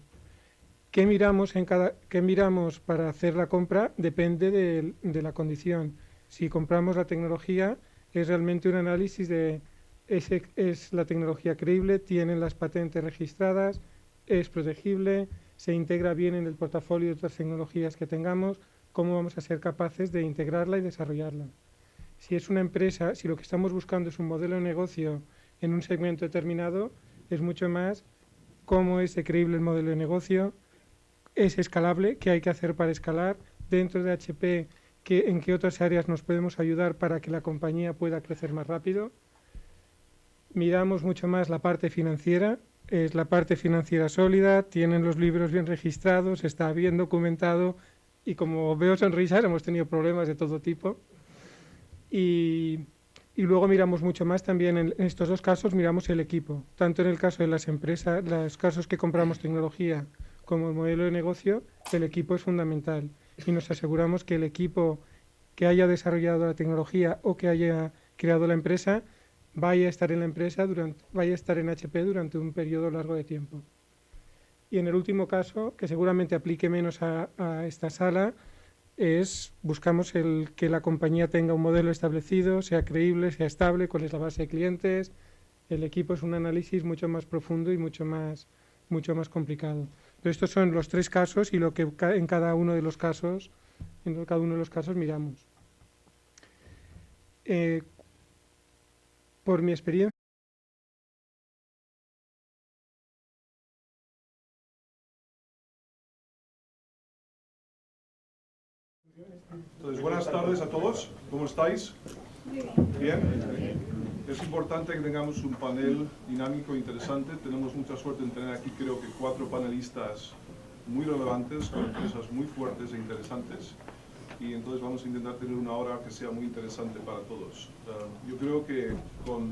¿Qué miramos para hacer la compra? Depende de la condición. Si compramos la tecnología, es realmente un análisis de ¿es la tecnología creíble? ¿Tienen las patentes registradas? ¿Es protegible? ¿Se integra bien en el portafolio de otras tecnologías que tengamos? ¿Cómo vamos a ser capaces de integrarla y desarrollarla? Si es una empresa, si lo que estamos buscando es un modelo de negocio en un segmento determinado, es mucho más cómo es creíble el modelo de negocio, es escalable, qué hay que hacer para escalar, dentro de HP, en qué otras áreas nos podemos ayudar para que la compañía pueda crecer más rápido. Miramos mucho más la parte financiera, es la parte financiera sólida, tienen los libros bien registrados, está bien documentado y como veo sonrisas, hemos tenido problemas de todo tipo. Y luego miramos mucho más también en estos dos casos, miramos el equipo, tanto en el caso de las empresas, los casos que compramos tecnología como el modelo de negocio, el equipo es fundamental y nos aseguramos que el equipo que haya desarrollado la tecnología o que haya creado la empresa vaya a estar en la empresa, vaya a estar en HP durante un periodo largo de tiempo. Y en el último caso, que seguramente aplique menos a esta sala, buscamos que la compañía tenga un modelo establecido, sea creíble, sea estable, cuál es la base de clientes. El equipo es un análisis mucho más profundo y mucho más complicado. Pero estos son los tres casos y lo que en cada uno de los casos miramos. Por mi experiencia, Entonces, buenas tardes a todos. ¿Cómo estáis? Bien. Es importante que tengamos un panel dinámico e interesante. Tenemos mucha suerte en tener aquí, creo que 4 panelistas muy relevantes, con empresas muy fuertes e interesantes. Y entonces vamos a intentar tener una hora que sea muy interesante para todos. Yo creo que con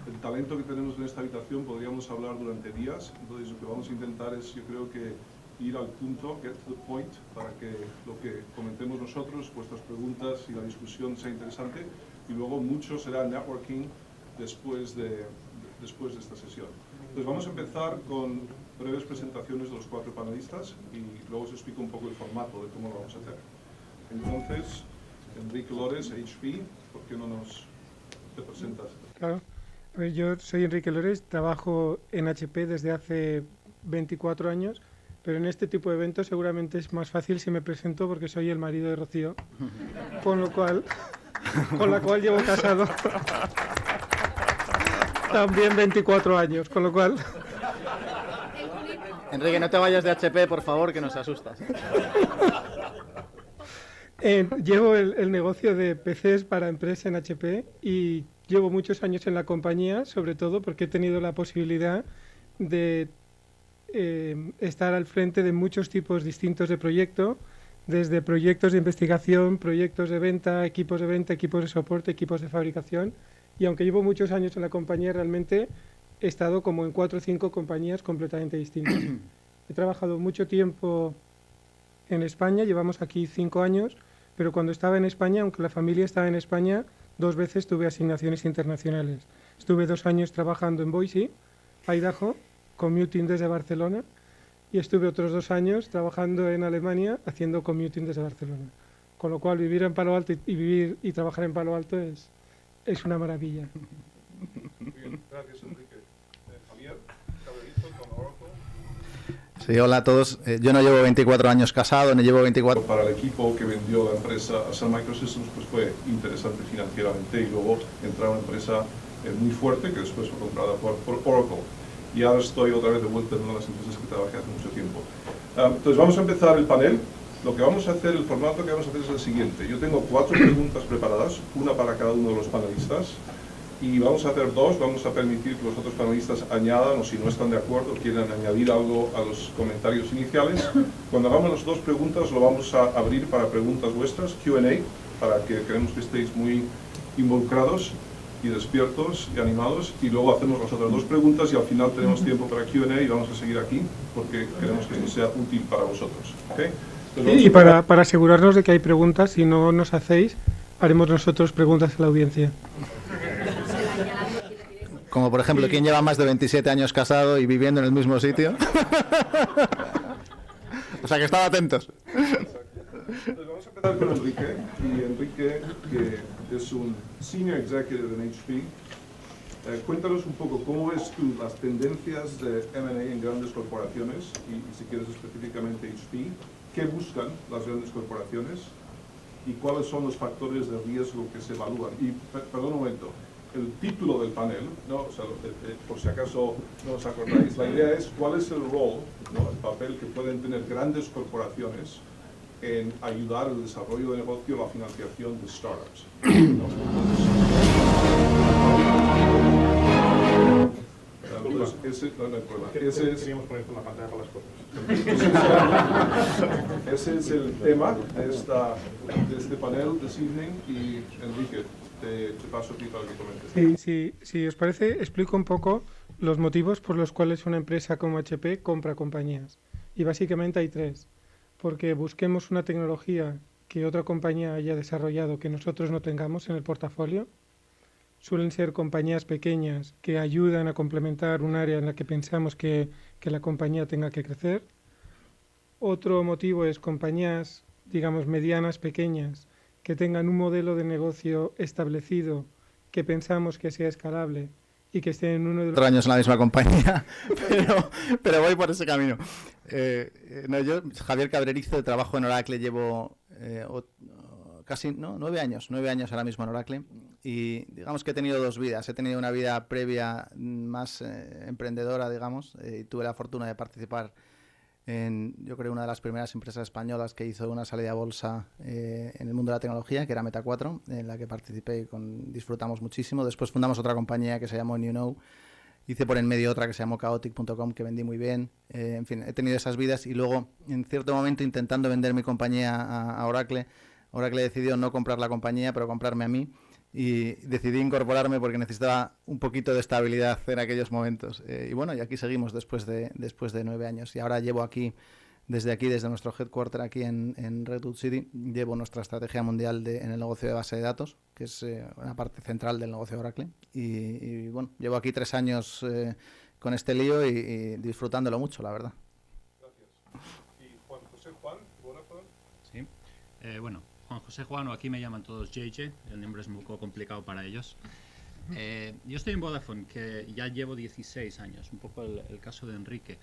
el talento que tenemos en esta habitación podríamos hablar durante días. Entonces lo que vamos a intentar es, yo creo que ir al punto, get to the point, para que lo que comentemos nosotros, vuestras preguntas y la discusión sea interesante. Y luego mucho será networking después de esta sesión. Entonces vamos a empezar con breves presentaciones de los 4 panelistas y luego os explico un poco el formato de cómo lo vamos a hacer. Entonces, Enrique Lores, HP, ¿por qué no te presentas? Claro. A ver, yo soy Enrique Lores, trabajo en HP desde hace 24 años. pero en este tipo de eventos seguramente es más fácil si me presento porque soy el marido de Rocío, con la cual llevo casado también 24 años, con lo cual... Enrique, no te vayas de HP, por favor, que nos asustas. Llevo el negocio de PCs para empresa en HP y llevo muchos años en la compañía, sobre todo porque he tenido la posibilidad de estar al frente de muchos tipos distintos de proyectos, desde proyectos de investigación, proyectos de venta, equipos de soporte, equipos de fabricación. Y aunque llevo muchos años en la compañía, realmente he estado como en 4 o 5 compañías completamente distintas. He trabajado mucho tiempo en España, llevamos aquí 5 años, pero cuando estaba en España, aunque la familia estaba en España, 2 veces tuve asignaciones internacionales. Estuve 2 años trabajando en Boise, Idaho, commuting desde Barcelona, y estuve otros 2 años trabajando en Alemania haciendo commuting desde Barcelona. Con lo cual vivir en Palo Alto y vivir y trabajar en Palo Alto es una maravilla. Muy bien, gracias Enrique. Javier, Cabrerizo con Oracle. Sí, hola a todos. Yo no llevo 24 años casado, no llevo 24... Para el equipo que vendió la empresa a Sun Microsystems pues fue interesante financieramente y luego entrar a una empresa muy fuerte que después fue comprada por Oracle. Y ahora estoy otra vez de vuelta en una de las empresas que trabajé hace mucho tiempo. Entonces vamos a empezar el panel. Lo que vamos a hacer, el formato que vamos a hacer es el siguiente. Yo tengo 4 preguntas preparadas, una para cada uno de los panelistas. Y vamos a hacer 2, vamos a permitir que los otros panelistas añadan o si no están de acuerdo quieran añadir algo a los comentarios iniciales. Cuando hagamos las 2 preguntas lo vamos a abrir para preguntas vuestras, Q&A, para que queremos que estéis muy involucrados y despiertos y animados, y luego hacemos las otras 2 preguntas y al final tenemos tiempo para Q&A y vamos a seguir aquí porque queremos que esto sea útil para vosotros. ¿Okay? Y para asegurarnos de que hay preguntas, si no nos hacéis, haremos nosotros preguntas a la audiencia. Como por ejemplo, ¿quién lleva más de 27 años casado y viviendo en el mismo sitio? O sea, que estad atentos. Entonces vamos a empezar con Enrique. Y Enrique, que es un Senior Executive en HP, cuéntanos un poco cómo ves tú las tendencias de M&A en grandes corporaciones y si quieres específicamente HP, qué buscan las grandes corporaciones y cuáles son los factores de riesgo que se evalúan. Y, perdón un momento, el título del panel, ¿no? O sea, por si acaso no os acordáis, la idea es cuál es el rol, ¿no? El papel que pueden tener grandes corporaciones en ayudar al desarrollo de negocio, la financiación de startups, ¿no? Queríamos poner la pantalla para las fotos. Ese es el tema de este panel this evening y Enrique, te paso a ti para que comentes. Sí, si os parece, explico un poco los motivos por los cuales una empresa como HP compra compañías. Y básicamente hay 3. Porque busquemos una tecnología que otra compañía haya desarrollado que nosotros no tengamos en el portafolio. Suelen ser compañías pequeñas que ayudan a complementar un área en la que pensamos que la compañía tenga que crecer. Otro motivo es compañías, digamos, medianas, pequeñas, que tengan un modelo de negocio establecido, que pensamos que sea escalable y que estén en uno de los... 4 años en la misma compañía, pero voy por ese camino. Yo, Javier Cabrerizo, trabajo en Oracle, llevo casi 9 años ahora mismo en Oracle, y digamos que he tenido 2 vidas. He tenido una vida previa más emprendedora, digamos, y tuve la fortuna de participar en, yo creo, una de las primeras empresas españolas que hizo una salida a bolsa en el mundo de la tecnología, que era Meta 4, en la que participé y disfrutamos muchísimo. Después fundamos otra compañía que se llamó New Know. Hice por en medio otra que se llamó Chaotic.com, que vendí muy bien. En fin, he tenido esas vidas y luego, en cierto momento, intentando vender mi compañía a Oracle, Oracle decidió no comprar la compañía, pero comprarme a mí. Y decidí incorporarme porque necesitaba un poquito de estabilidad en aquellos momentos. Y bueno, y aquí seguimos después de 9 años. Y ahora llevo aquí, desde nuestro headquarter aquí en Redwood City, llevo nuestra estrategia mundial en el negocio de base de datos, que es una parte central del negocio de Oracle. Y bueno, llevo aquí 3 años con este lío y disfrutándolo mucho, la verdad. Gracias. ¿Y Juan José Juan, Vodafone? Sí. Bueno, Juan José Juan, o aquí me llaman todos JJ, el nombre es muy complicado para ellos. Yo estoy en Vodafone, que ya llevo 16 años, un poco el caso de Enrique.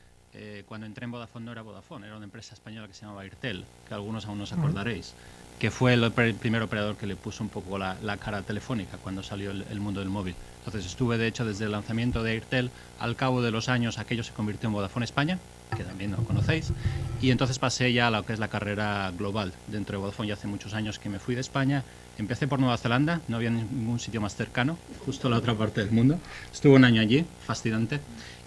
cuando entré en Vodafone no era Vodafone, era una empresa española que se llamaba Airtel, que algunos aún os acordaréis, que fue el primer operador que le puso un poco la cara telefónica cuando salió el mundo del móvil. Entonces estuve, de hecho, desde el lanzamiento de Airtel. Al cabo de los años aquello se convirtió en Vodafone España, que también lo conocéis, y entonces pasé ya a lo que es la carrera global dentro de Vodafone. Ya hace muchos años que me fui de España. Empecé por Nueva Zelanda, no había ningún sitio más cercano, justo a la otra parte del mundo. Estuve un año allí, fascinante,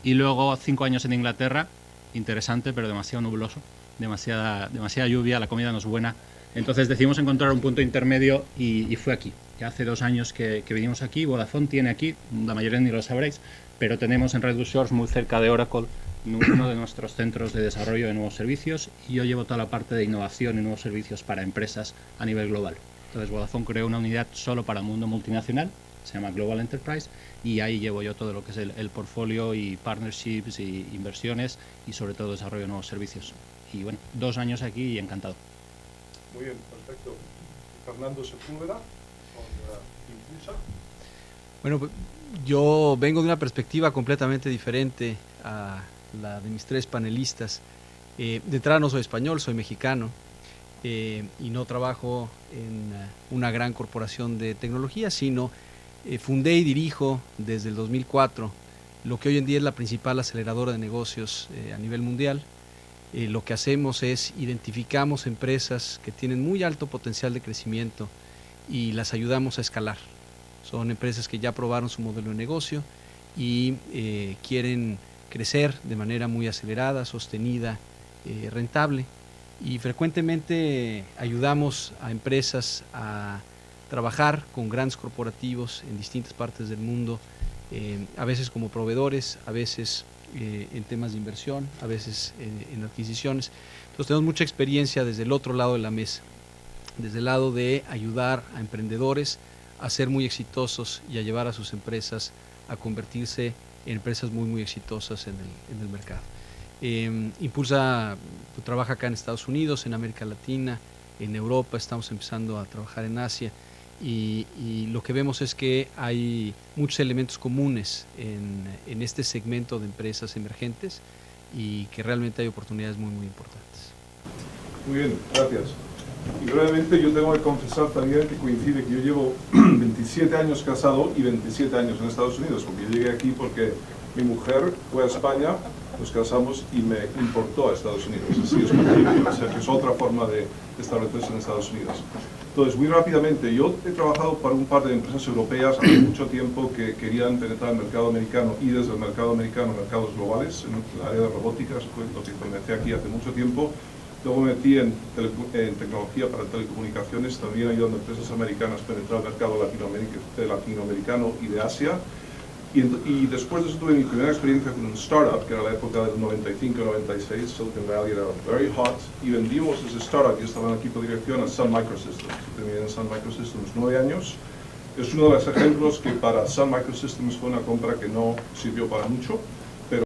y luego 5 años en Inglaterra, interesante, pero demasiado nubloso, demasiada lluvia, la comida no es buena. Entonces decidimos encontrar un punto intermedio y fue aquí. Ya hace 2 años que vinimos aquí. Vodafone tiene aquí, la mayoría ni lo sabréis, pero tenemos en Redwood Shores, muy cerca de Oracle, uno de nuestros centros de desarrollo de nuevos servicios, y yo llevo toda la parte de innovación y nuevos servicios para empresas a nivel global. Entonces Vodafone creó una unidad solo para el mundo multinacional, se llama Global Enterprise, y ahí llevo yo todo lo que es el portfolio y partnerships y inversiones y sobre todo desarrollo de nuevos servicios. Y bueno, 2 años aquí y encantado. Muy bien, perfecto. Fernando Sepúlveda, con Impulsa. Bueno, pues, yo vengo de una perspectiva completamente diferente a la de mis 3 panelistas. De entrada no soy español, soy mexicano, y no trabajo en una gran corporación de tecnología, sino fundé y dirijo desde el 2004 lo que hoy en día es la principal aceleradora de negocios a nivel mundial. Lo que hacemos es identificamos empresas que tienen muy alto potencial de crecimiento y las ayudamos a escalar. Son empresas que ya probaron su modelo de negocio y quieren crecer de manera muy acelerada, sostenida, rentable, y frecuentemente ayudamos a empresas a trabajar con grandes corporativos en distintas partes del mundo, a veces como proveedores, a veces en temas de inversión, a veces en adquisiciones. Entonces tenemos mucha experiencia desde el otro lado de la mesa, desde el lado de ayudar a emprendedores a ser muy exitosos y a llevar a sus empresas a convertirse en empresas muy exitosas en el mercado. Impulsa trabaja acá en Estados Unidos, en América Latina, en Europa, estamos empezando a trabajar en Asia, y lo que vemos es que hay muchos elementos comunes en este segmento de empresas emergentes y que realmente hay oportunidades muy importantes. Muy bien, gracias. Y brevemente yo tengo que confesar también que coincide que yo llevo 27 años casado y 27 años en Estados Unidos, porque yo llegué aquí porque mi mujer fue a España, nos casamos y me importó a Estados Unidos. Así es posible, o sea que es otra forma de establecerse en Estados Unidos. Entonces, muy rápidamente, yo he trabajado para un par de empresas europeas hace mucho tiempo que querían penetrar el mercado americano y desde el mercado americano mercados globales, en el área de robótica, lo que comencé aquí hace mucho tiempo. Luego me metí en tecnología para telecomunicaciones, también ayudando a empresas americanas a penetrar el mercado latinoamericano y de Asia. Y después de eso tuve mi primera experiencia con un startup, que era la época del 95-96, Silicon Valley era very hot, y vendimos ese startup, yo estaba en el equipo de dirección, a Sun Microsystems. Terminé en Sun Microsystems 9 años. Es uno de los ejemplos que para Sun Microsystems fue una compra que no sirvió para mucho.